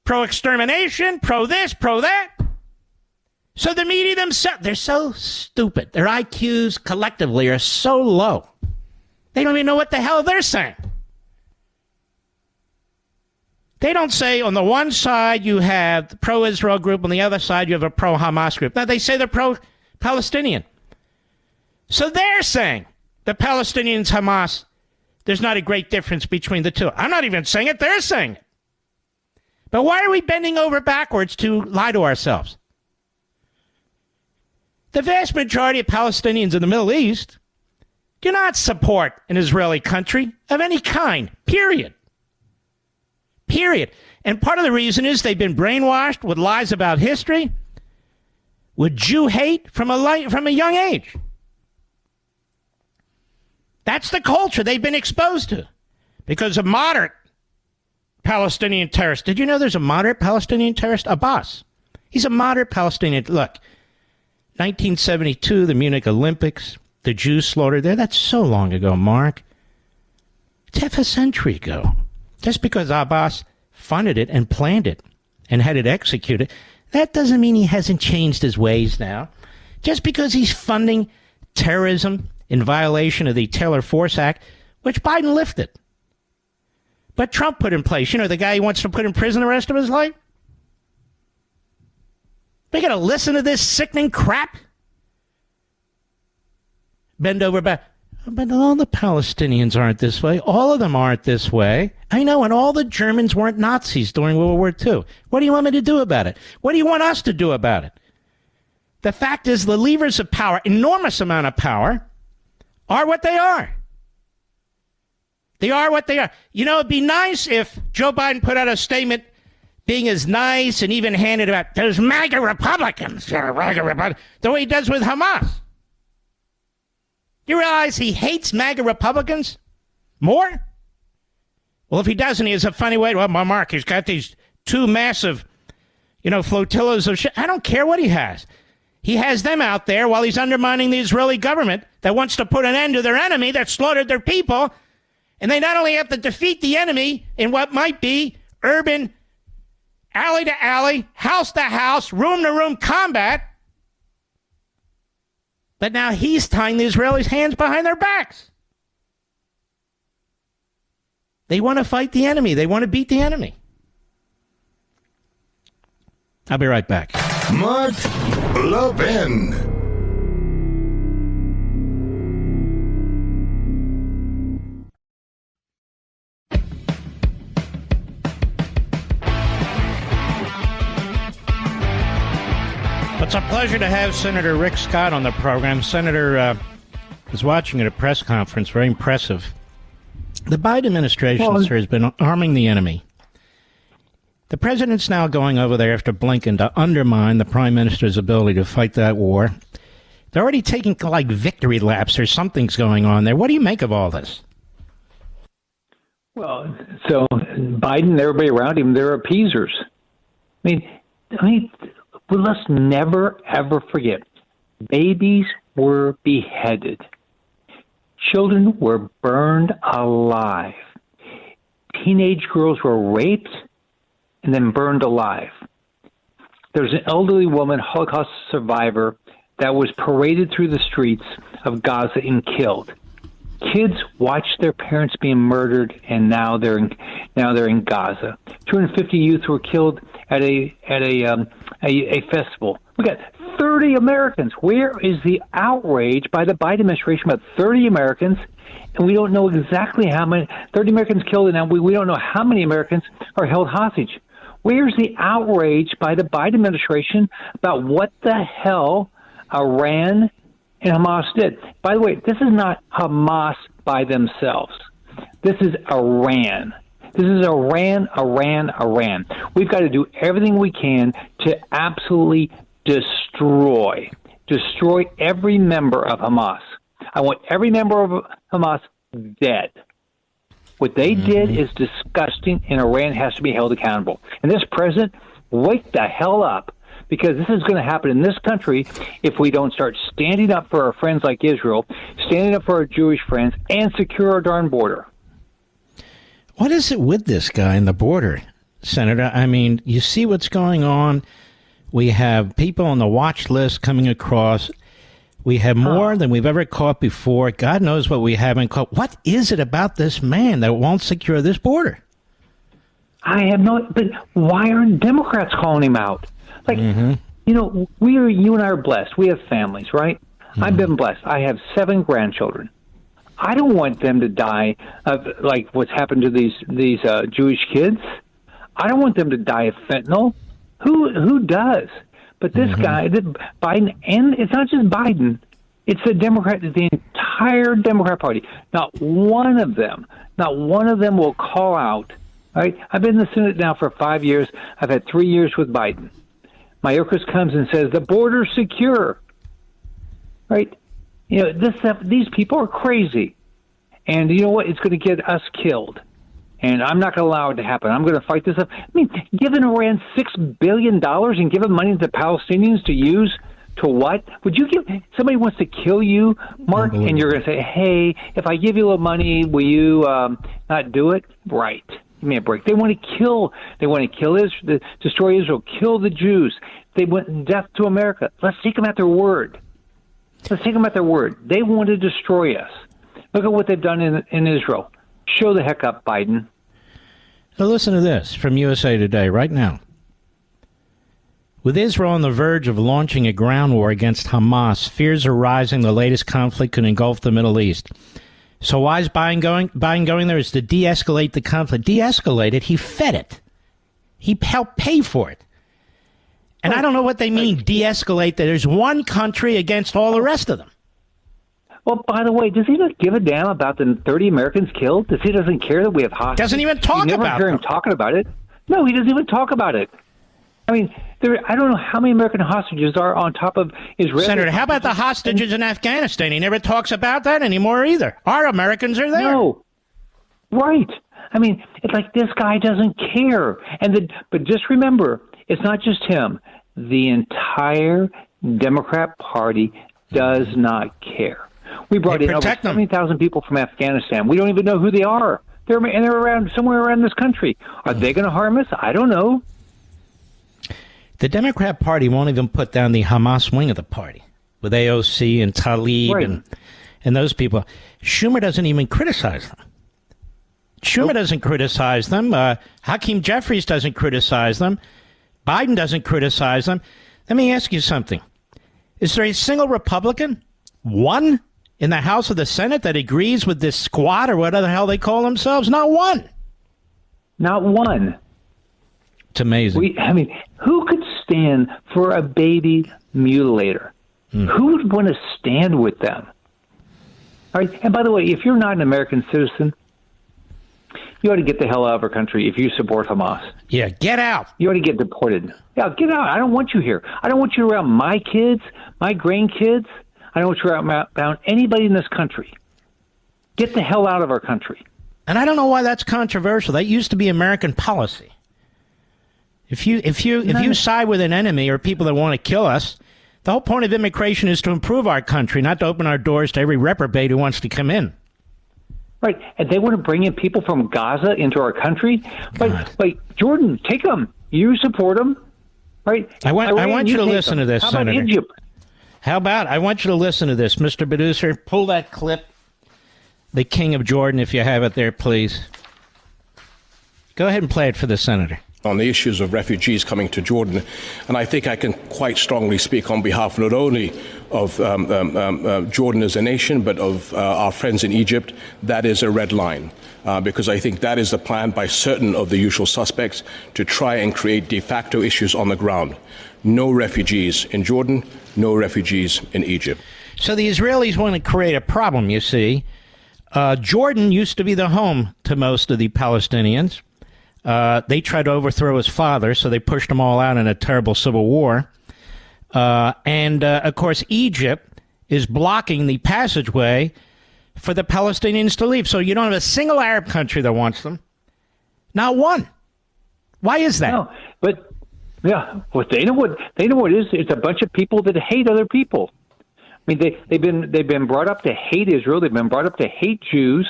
pro-extermination, pro-this, pro-that. So the media themselves, they're so stupid. Their IQs collectively are so low. They don't even know what the hell they're saying. They don't say on the one side you have the pro-Israel group, on the other side you have a pro-Hamas group. No, they say they're pro-Palestinian. So they're saying the Palestinians, Hamas, there's not a great difference between the two. I'm not even saying it, they're saying it. But why are we bending over backwards to lie to ourselves? The vast majority of Palestinians in the Middle East do not support an Israeli country of any kind, period. Period. And part of the reason is they've been brainwashed with lies about history, with Jew hate from a young age. That's the culture they've been exposed to because of moderate Palestinian terrorists. Did you know there's a moderate Palestinian terrorist? Abbas. He's a moderate Palestinian. Look, 1972, the Munich Olympics, the Jews slaughtered there. That's so long ago, Mark. It's half a century ago. Just because Abbas funded it and planned it and had it executed, that doesn't mean he hasn't changed his ways now. Just because he's funding terrorism in violation of the Taylor Force Act, which Biden lifted, but Trump put in place. You know, the guy he wants to put in prison the rest of his life? We got to listen to this sickening crap? Bend over back. But all the Palestinians aren't this way. All of them aren't this way. I know, and all the Germans weren't Nazis during World War II. What do you want me to do about it? What do you want us to do about it? The fact is the levers of power, enormous amount of power, are what they are. They are what they are. You know, it'd be nice if Joe Biden put out a statement being as nice and even-handed about those MAGA Republicans, the way he does with Hamas. You realize he hates MAGA Republicans more? Well, if he doesn't, he has a funny way. Well, Mark, he's got these two massive, flotillas of shit. I don't care what he has. He has them out there while he's undermining the Israeli government that wants to put an end to their enemy that slaughtered their people. And they not only have to defeat the enemy in what might be urban, alley to alley, house to house, room to room combat, But now he's tying the Israelis' hands behind their backs. They want to fight the enemy. They want to beat the enemy. I'll be right back. Mark Levin. It's a pleasure to have Senator Rick Scott on the program. Senator was watching at a press conference, very impressive. The Biden administration, sir, has been arming the enemy. The president's now going over there after Blinken to undermine the prime minister's ability to fight that war. They're already taking, like, victory laps or something's going on there. What do you make of all this? Well, so Biden and everybody around him, they're appeasers. I mean, but let's never, ever forget, babies were beheaded. Children were burned alive. Teenage girls were raped and then burned alive. There's an elderly woman, Holocaust survivor, that was paraded through the streets of Gaza and killed. Kids watched their parents being murdered, and now they're in Gaza. 250 youth were killed at a festival. We got 30 Americans. Where is the outrage by the Biden administration about 30 Americans? And we don't know exactly how many. 30 Americans killed, and we don't know how many Americans are held hostage. Where's the outrage by the Biden administration about what the hell Iran and Hamas did? By the way, this is not Hamas by themselves. This is Iran. This is Iran. We've got to do everything we can to absolutely destroy every member of Hamas. I want every member of Hamas dead. What they did is disgusting, and Iran has to be held accountable. And this president, wake the hell up, because this is going to happen in this country if we don't start standing up for our friends like Israel, standing up for our Jewish friends, and secure our darn border. What is it with this guy in the border, Senator? I mean, you see what's going on. We have people on the watch list coming across. We have more than we've ever caught before. God knows what we haven't caught. What is it about this man that won't secure this border? I have no... But why aren't Democrats calling him out? Like, you know, you and I are blessed. We have families, right? I've been blessed. I have 7 grandchildren. I don't want them to die of, like, what's happened to these Jewish kids. I don't want them to die of fentanyl. Who does? But this guy, Biden, and it's not just Biden, it's the entire Democrat Party. Not one of them will call out, right? I've been in the Senate now for 5 years. I've had 3 years with Biden. Mayorkas comes and says, the border's secure, right? You know, these people are crazy. And you know what? It's going to get us killed. And I'm not going to allow it to happen. I'm going to fight this up. I mean, giving Iran $6 billion and giving money to the Palestinians to use to what? Would you give somebody wants to kill you, Mark, and you're going to say, hey, if I give you a little money, will you not do it? Right. Give me a break. They want to kill Israel, destroy Israel, kill the Jews. They want death to America. Let's take them at their word. They want to destroy us. Look at what they've done in Israel. Show the heck up, Biden. So listen to this from USA Today right now. With Israel on the verge of launching a ground war against Hamas, fears are rising the latest conflict could engulf the Middle East. So why is Biden going there? Is to de-escalate the conflict. De-escalate it? He fed it. He helped pay for it. And I don't know what they mean, de-escalate, that there's one country against all the rest of them. Well, by the way, does he not give a damn about the 30 Americans killed? He doesn't care that we have hostages? Doesn't even talk about it. You never hear him talking about it. No, he doesn't even talk about it. I mean, I don't know how many American hostages are on top of Israel. Senator, how about the hostages in Afghanistan? He never talks about that anymore either. Our Americans are there. No. Right. I mean, it's like this guy doesn't care. But just remember, it's not just him. The entire Democrat Party does not care. We brought in over 70,000 people from Afghanistan. We don't even know who they are. They're around somewhere around this country. Are they going to harm us? I don't know. The Democrat Party won't even put down the Hamas wing of the party. with AOC and Tlaib Right. and those people. Schumer doesn't even criticize them. Schumer doesn't criticize them. Hakeem Jeffries doesn't criticize them. Biden doesn't criticize them. Let me ask you something. Is there a single Republican, one, in the House or the Senate that agrees with this squad or whatever the hell they call themselves? Not one. Not one. It's amazing. Who could stand for a baby mutilator? Who would want to stand with them? All right. And by the way, if you're not an American citizen, you ought to get the hell out of our country if you support Hamas. Yeah, get out. You ought to get deported. Yeah, get out. I don't want you here. I don't want you around my kids, my grandkids. I don't want you around anybody in this country. Get the hell out of our country. And I don't know why that's controversial. That used to be American policy. If you side with an enemy or people that want to kill us, the whole point of immigration is to improve our country, not to open our doors to every reprobate who wants to come in. Right, and they want to bring in people from Gaza into our country. Like Jordan, take them. You support them, right? I want you to listen to this, How Senator. about Egypt? How about I want you to listen to this, Mr. Producer. Pull that clip, the King of Jordan, if you have it there, please. Go ahead and play it for the Senator. On the issues of refugees coming to Jordan, and I think I can quite strongly speak on behalf not only of Jordan as a nation, but of our friends in Egypt. That is a red line, because I think that is the plan by certain of the usual suspects to try and create de facto issues on the ground. No refugees in Jordan, no refugees in Egypt. So the Israelis want to create a problem, you see. Jordan used to be the home to most of the Palestinians. They tried to overthrow his father, so they pushed them all out in a terrible civil war. Of course, Egypt is blocking the passageway for the Palestinians to leave. So you don't have a single Arab country that wants them. Not one. Why is that? No, but yeah, well, they know what it is. It's a bunch of people that hate other people. I mean, they've been brought up to hate Israel. They've been brought up to hate Jews.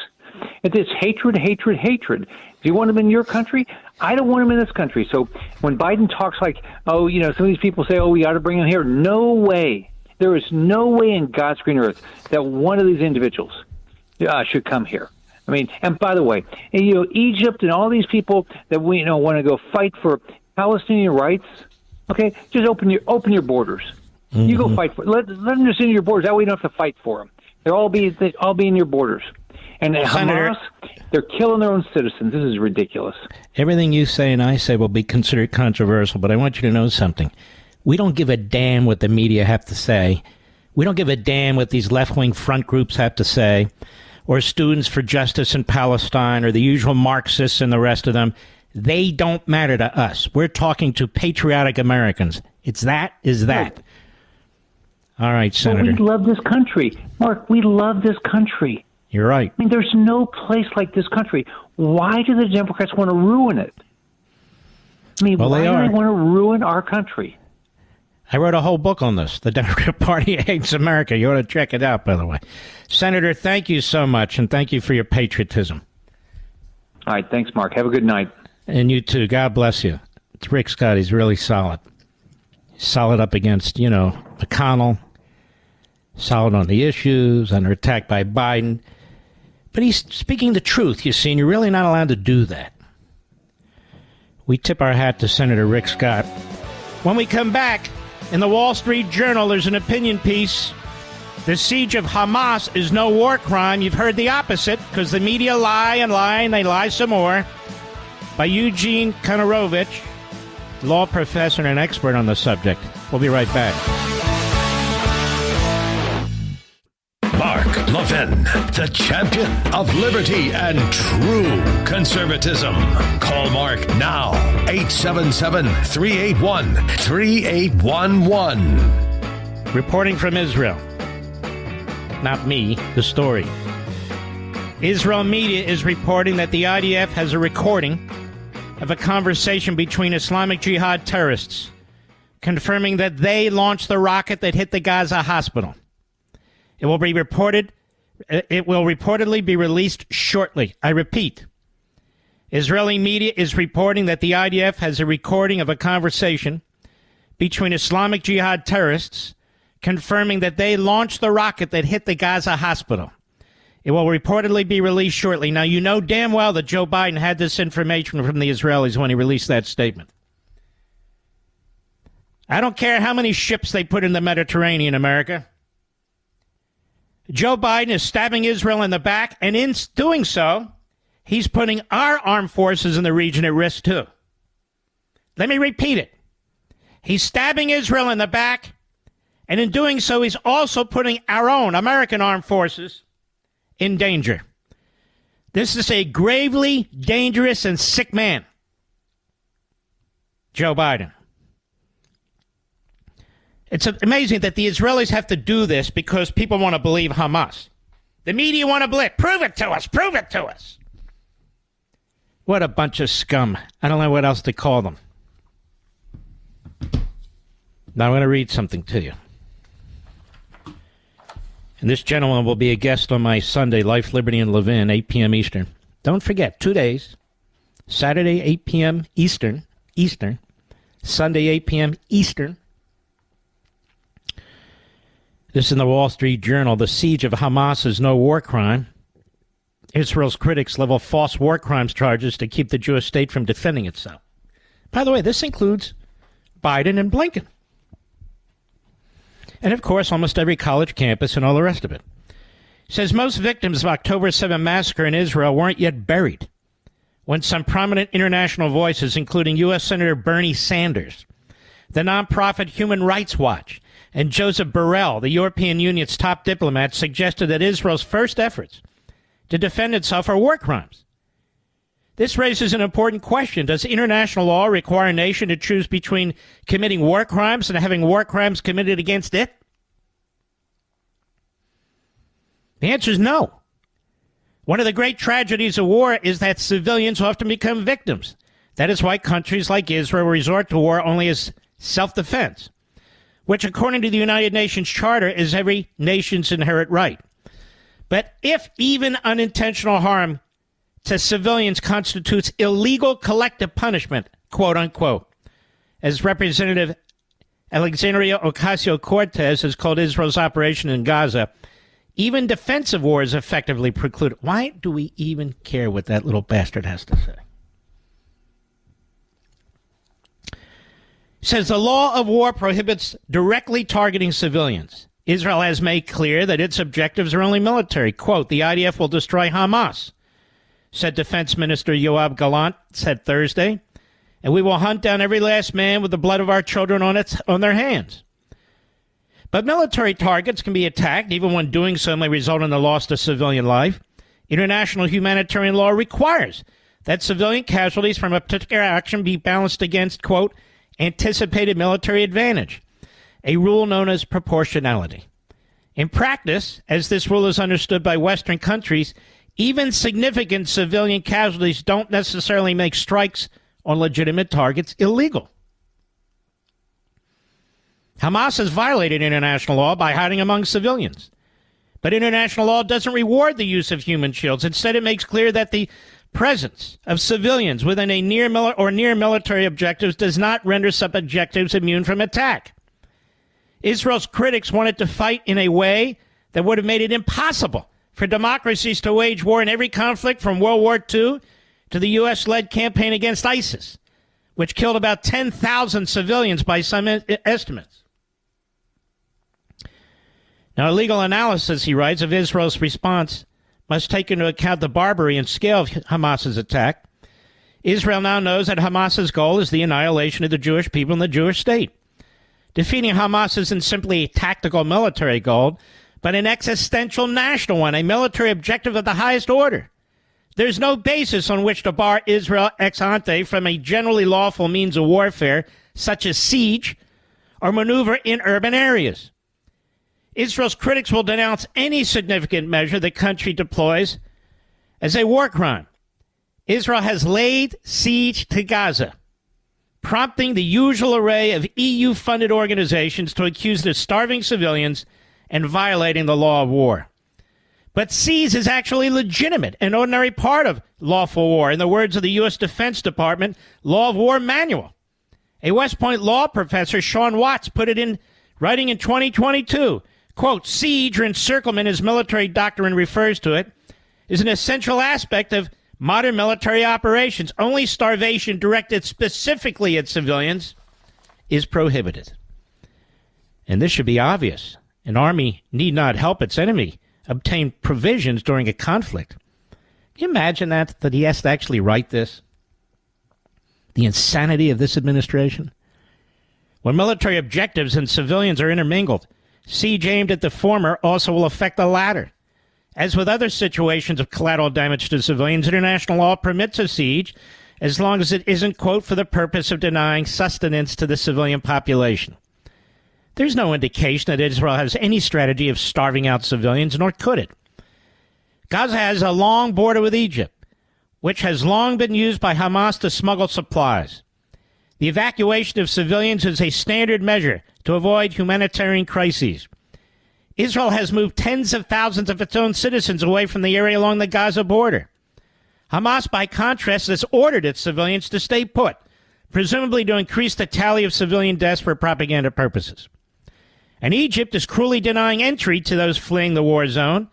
It's hatred, hatred, hatred. Do you want them in your country? I don't want them in this country. So when Biden talks like, some of these people say, we got to bring them here. No way. There is no way in God's green earth that one of these individuals should come here. I mean, and by the way, Egypt and all these people that we want to go fight for Palestinian rights. Okay, just open your borders. Mm-hmm. You go fight for. Let them just in your borders. That way you don't have to fight for them. They'll all be in your borders. And Hamas, they're killing their own citizens. This is ridiculous. Everything you say and I say will be considered controversial, but I want you to know something. We don't give a damn what the media have to say. We don't give a damn what these left-wing front groups have to say, or Students for Justice in Palestine, or the usual Marxists and the rest of them. They don't matter to us. We're talking to patriotic Americans. It's that is that. All right, Senator. Well, we love this country. Mark, we love this country. You're right. I mean, there's no place like this country. Why do the Democrats want to ruin it? I mean, why do they want to ruin our country? I wrote a whole book on this. The Democrat Party hates America. You ought to check it out, by the way. Senator, thank you so much, and thank you for your patriotism. All right. Thanks, Mark. Have a good night. And you too. God bless you. It's Rick Scott. He's really solid. He's solid up against, McConnell. Solid on the issues, under attack by Biden. But he's speaking the truth, you see, and you're really not allowed to do that. We tip our hat to Senator Rick Scott. When we come back, in the Wall Street Journal, there's an opinion piece. The siege of Hamas is no war crime. You've heard the opposite, because the media lie and lie, and they lie some more. By Eugene Konorovich, law professor and an expert on the subject. We'll be right back. Mark Levin, the champion of liberty and true conservatism. Call Mark now, 877-381-3811. Reporting from Israel. Not me, the story. Israel media is reporting that the IDF has a recording of a conversation between Islamic Jihad terrorists, confirming that they launched the rocket that hit the Gaza hospital. It will reportedly be released shortly. I repeat, Israeli media is reporting that the IDF has a recording of a conversation between Islamic Jihad terrorists, confirming that they launched the rocket that hit the Gaza hospital. It will reportedly be released shortly. Now, you know damn well that Joe Biden had this information from the Israelis when he released that statement. I don't care how many ships they put in the Mediterranean, America. Joe Biden is stabbing Israel in the back, and in doing so, he's putting our armed forces in the region at risk, too. Let me repeat it. He's stabbing Israel in the back, and in doing so, he's also putting our own American armed forces in danger. This is a gravely dangerous and sick man, Joe Biden. It's amazing that the Israelis have to do this because people want to believe Hamas. The media want to believe. Prove it to us. Prove it to us. What a bunch of scum. I don't know what else to call them. Now I'm going to read something to you. And this gentleman will be a guest on my Sunday, Life, Liberty, and Levin, 8 p.m. Eastern. Don't forget, 2 days. Saturday, 8 p.m. Eastern. Sunday, 8 p.m. Eastern. This is in the Wall Street Journal. The siege of Hamas is no war crime. Israel's critics level false war crimes charges to keep the Jewish state from defending itself. By the way, this includes Biden and Blinken. And, of course, almost every college campus and all the rest of it. It says most victims of October 7 massacre in Israel weren't yet buried when some prominent international voices, including U.S. Senator Bernie Sanders, the nonprofit Human Rights Watch, and Joseph Borrell, the European Union's top diplomat, suggested that Israel's first efforts to defend itself are war crimes. This raises an important question. Does international law require a nation to choose between committing war crimes and having war crimes committed against it? The answer is no. One of the great tragedies of war is that civilians often become victims. That is why countries like Israel resort to war only as self-defense, which, according to the United Nations Charter, is every nation's inherent right. But if even unintentional harm to civilians constitutes illegal collective punishment, quote unquote, as Representative Alexandria Ocasio-Cortez has called Israel's operation in Gaza, even defensive war is effectively precluded. Why do we even care what that little bastard has to say? It says the law of war prohibits directly targeting civilians. Israel has made clear that its objectives are only military. Quote, the IDF will destroy Hamas, said Defense Minister Yoav Gallant, said Thursday, and we will hunt down every last man with the blood of our children on their hands. But military targets can be attacked, even when doing so may result in the loss of civilian life. International humanitarian law requires that civilian casualties from a particular action be balanced against, quote, anticipated military advantage, a rule known as proportionality. In practice, as this rule is understood by Western countries, even significant civilian casualties don't necessarily make strikes on legitimate targets illegal. Hamas has violated international law by hiding among civilians. But international law doesn't reward the use of human shields. Instead, it makes clear that the presence of civilians within a near military objectives does not render such objectives immune from attack. Israel's critics wanted to fight in a way that would have made it impossible for democracies to wage war in every conflict from World War II to the U.S.-led campaign against ISIS, which killed about 10,000 civilians by some estimates. Now, a legal analysis, he writes, of Israel's response must take into account the barbarity and scale of Hamas's attack. Israel now knows that Hamas's goal is the annihilation of the Jewish people and the Jewish state. Defeating Hamas isn't simply a tactical military goal, but an existential national one, a military objective of the highest order. There's no basis on which to bar Israel ex ante from a generally lawful means of warfare, such as siege or maneuver in urban areas. Israel's critics will denounce any significant measure the country deploys as a war crime. Israel has laid siege to Gaza, prompting the usual array of EU-funded organizations to accuse the starving civilians and violating the law of war. But siege is actually legitimate, an ordinary part of lawful war. In the words of the U.S. Defense Department Law of War Manual, a West Point law professor, Sean Watts, put it in writing in 2022, quote, siege or encirclement, as military doctrine refers to it, is an essential aspect of modern military operations. Only starvation directed specifically at civilians is prohibited. And this should be obvious. An army need not help its enemy obtain provisions during a conflict. Can you imagine that he has to actually write this? The insanity of this administration? When military objectives and civilians are intermingled, siege aimed at the former also will affect the latter. As with other situations of collateral damage to civilians, international law permits a siege as long as it isn't, quote, for the purpose of denying sustenance to the civilian population. There's no indication that Israel has any strategy of starving out civilians, nor could it. Gaza has a long border with Egypt, which has long been used by Hamas to smuggle supplies. The evacuation of civilians is a standard measure to avoid humanitarian crises. Israel has moved tens of thousands of its own citizens away from the area along the Gaza border. Hamas, by contrast, has ordered its civilians to stay put, presumably to increase the tally of civilian deaths for propaganda purposes. And Egypt is cruelly denying entry to those fleeing the war zone.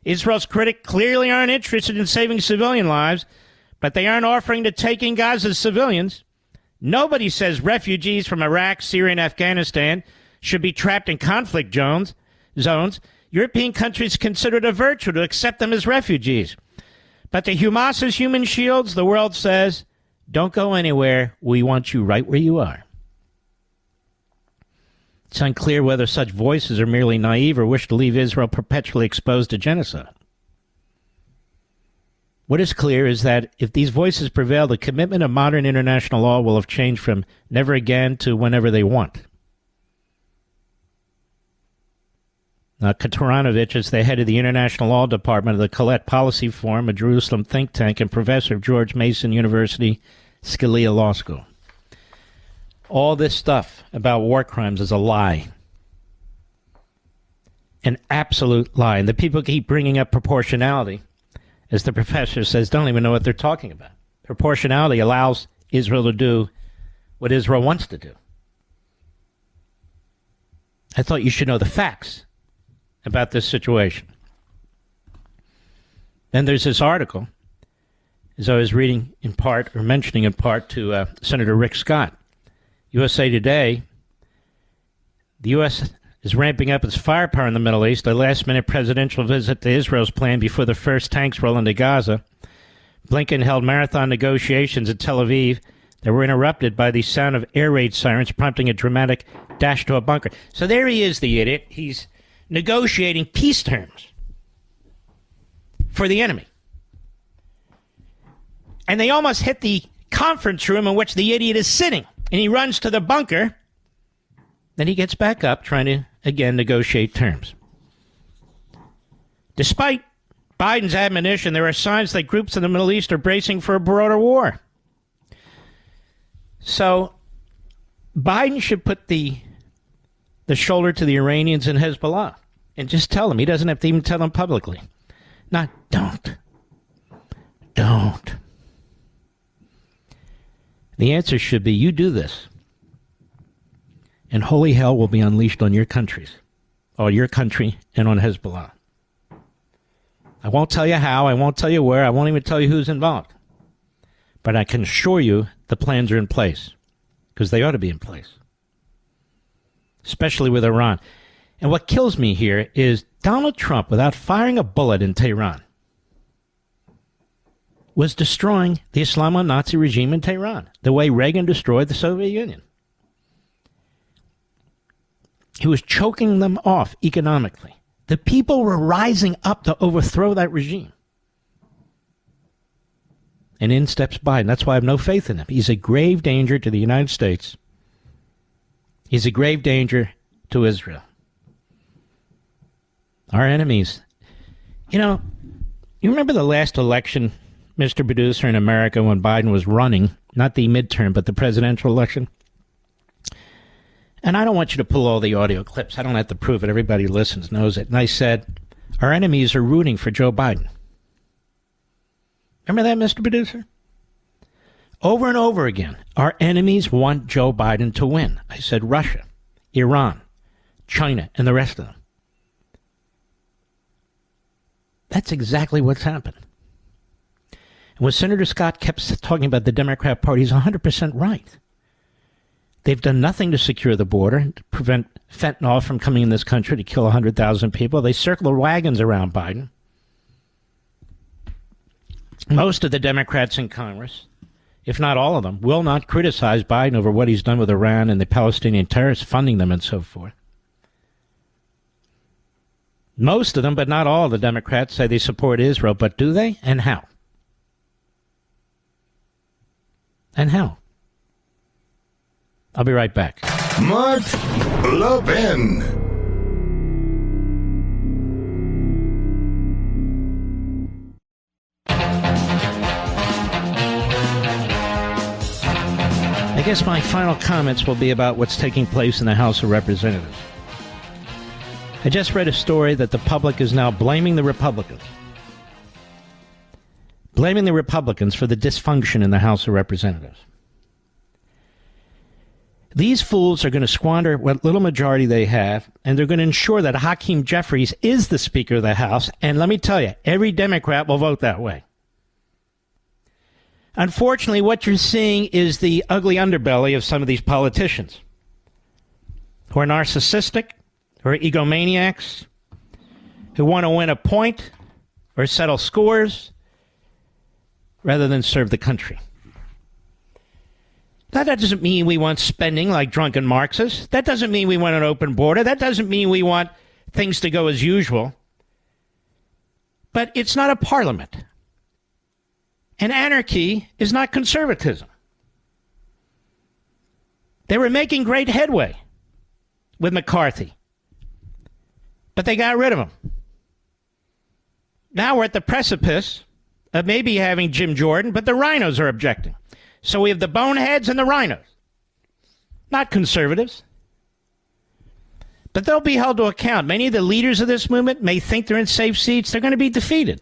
Israel's critics clearly aren't interested in saving civilian lives, but they aren't offering to take in Gaza's civilians. Nobody says refugees from Iraq, Syria, and Afghanistan should be trapped in conflict zones. European countries consider it a virtue to accept them as refugees. But to Hamas's human shields, the world says, don't go anywhere. We want you right where you are. It's unclear whether such voices are merely naive or wish to leave Israel perpetually exposed to genocide. What is clear is that if these voices prevail, the commitment of modern international law will have changed from never again to whenever they want. Now, Kataranovich is the head of the International Law Department of the Colette Policy Forum, a Jerusalem think tank, and professor of George Mason University Scalia Law School. All this stuff about war crimes is a lie. An absolute lie. And the people keep bringing up proportionality. As the professor says, don't even know what they're talking about. Proportionality allows Israel to do what Israel wants to do. I thought you should know the facts about this situation. Then there's this article, as I was reading in part, or mentioning in part, to Senator Rick Scott. USA Today, the U.S. is ramping up its firepower in the Middle East. A last-minute presidential visit to Israel is planned before the first tanks roll into Gaza. Blinken held marathon negotiations in Tel Aviv that were interrupted by the sound of air raid sirens, prompting a dramatic dash to a bunker. So there he is, the idiot. He's negotiating peace terms for the enemy. And they almost hit the conference room in which the idiot is sitting. And he runs to the bunker. Then he gets back up, trying to, again, negotiate terms. Despite Biden's admonition, there are signs that groups in the Middle East are bracing for a broader war. So Biden should put the shoulder to the Iranians and Hezbollah and just tell them. He doesn't have to even tell them publicly. Not don't. The answer should be, you do this, and holy hell will be unleashed on your countries, or your country, and on Hezbollah. I won't tell you how, I won't tell you where, I won't even tell you who's involved. But I can assure you the plans are in place, because they ought to be in place, especially with Iran. And what kills me here is Donald Trump, without firing a bullet in Tehran, was destroying the Islamic Nazi regime in Tehran, the way Reagan destroyed the Soviet Union. He was choking them off economically. The people were rising up to overthrow that regime. And in steps Biden. That's why I have no faith in him. He's a grave danger to the United States. He's a grave danger to Israel. Our enemies. You know, you remember the last election, Mr. Producer, in America, when Biden was running, not the midterm, but the presidential election? And I don't want you to pull all the audio clips. I don't have to prove it. Everybody who listens knows it. And I said, our enemies are rooting for Joe Biden. Remember that, Mr. Producer? Over and over again, our enemies want Joe Biden to win. I said Russia, Iran, China, and the rest of them. That's exactly what's happened. And when Senator Scott kept talking about the Democrat Party, he's 100% right. They've done nothing to secure the border, to prevent fentanyl from coming in this country to kill 100,000 people. They circle the wagons around Biden. Most of the Democrats in Congress, if not all of them, will not criticize Biden over what he's done with Iran and the Palestinian terrorists, funding them and so forth. Most of them, but not all of the Democrats, say they support Israel, but do they? And how? And how? I'll be right back. Mark Levin. I guess my final comments will be about what's taking place in the House of Representatives. I just read a story that the public is now blaming the Republicans. Blaming the Republicans for the dysfunction in the House of Representatives. These fools are going to squander what little majority they have, and they're going to ensure that Hakeem Jeffries is the Speaker of the House, and let me tell you, every Democrat will vote that way. Unfortunately, what you're seeing is the ugly underbelly of some of these politicians who are narcissistic, who are egomaniacs, who want to win a point or settle scores rather than serve the country. Now, that doesn't mean we want spending like drunken Marxists. That doesn't mean we want an open border. That doesn't mean we want things to go as usual. But it's not a parliament. And anarchy is not conservatism. They were making great headway with McCarthy, but they got rid of him. Now we're at the precipice of maybe having Jim Jordan, but the rhinos are objecting. So we have the boneheads and the rhinos. Not conservatives. But they'll be held to account. Many of the leaders of this movement may think they're in safe seats. They're going to be defeated.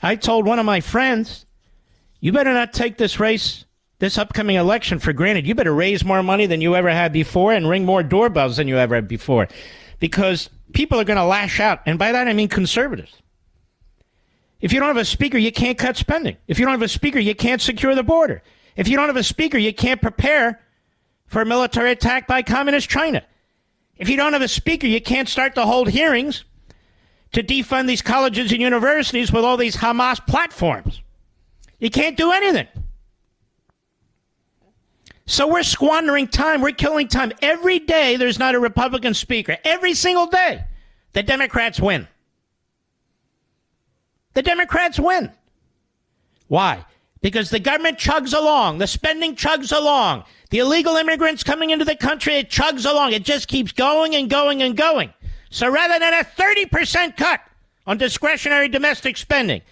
I told one of my friends, you better not take this race, this upcoming election for granted. You better raise more money than you ever had before and ring more doorbells than you ever had before. Because people are going to lash out. And by that I mean conservatives. If you don't have a speaker, you can't cut spending. If you don't have a speaker, you can't secure the border. If you don't have a speaker, you can't prepare for a military attack by communist China. If you don't have a speaker, you can't start to hold hearings to defund these colleges and universities with all these Hamas platforms. You can't do anything. So we're squandering time. We're killing time. Every day there's not a Republican speaker. Every single day the Democrats win. The Democrats win. Why? Because the government chugs along. The spending chugs along. The illegal immigrants coming into the country, it chugs along. It just keeps going and going and going. So rather than a 30% cut on discretionary domestic spending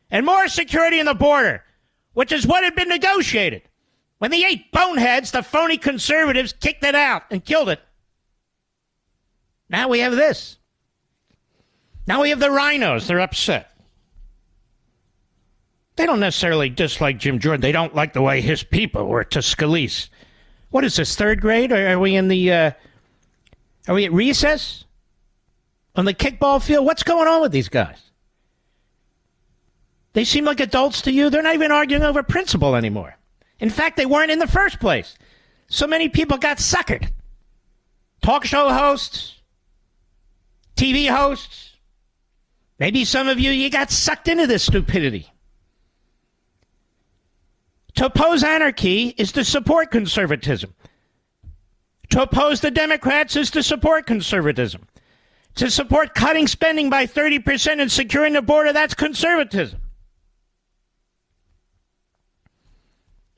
and more security in the border, which is what had been negotiated, when the 8 boneheads, the phony conservatives, kicked it out and killed it, now we have this. Now we have the rhinos. They're upset. They don't necessarily dislike Jim Jordan. They don't like the way his people were to Scalise. What is this, 3rd grade? Are we in the, are we at recess? On the kickball field? What's going on with these guys? They seem like adults to you. They're not even arguing over principle anymore. In fact, they weren't in the first place. So many people got suckered. Talk show hosts, TV hosts. Maybe some of you got sucked into this stupidity. To oppose anarchy is to support conservatism. To oppose the Democrats is to support conservatism. To support cutting spending by 30% and securing the border, that's conservatism.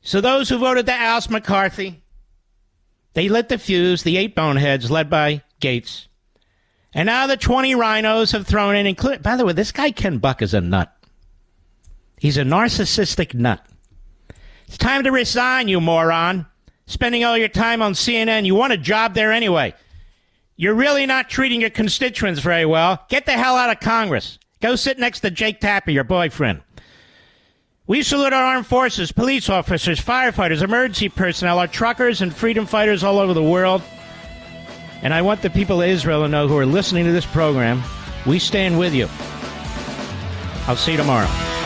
So those who voted to oust McCarthy, they lit the fuse, the 8 boneheads led by Gates. And now the 20 rhinos have thrown in, including, by the way, this guy Ken Buck is a nut. He's a narcissistic nut. It's time to resign, you moron. Spending all your time on CNN. You want a job there anyway. You're really not treating your constituents very well. Get the hell out of Congress. Go sit next to Jake Tapper, your boyfriend. We salute our armed forces, police officers, firefighters, emergency personnel, our truckers and freedom fighters all over the world. And I want the people of Israel to know, who are listening to this program, we stand with you. I'll see you tomorrow.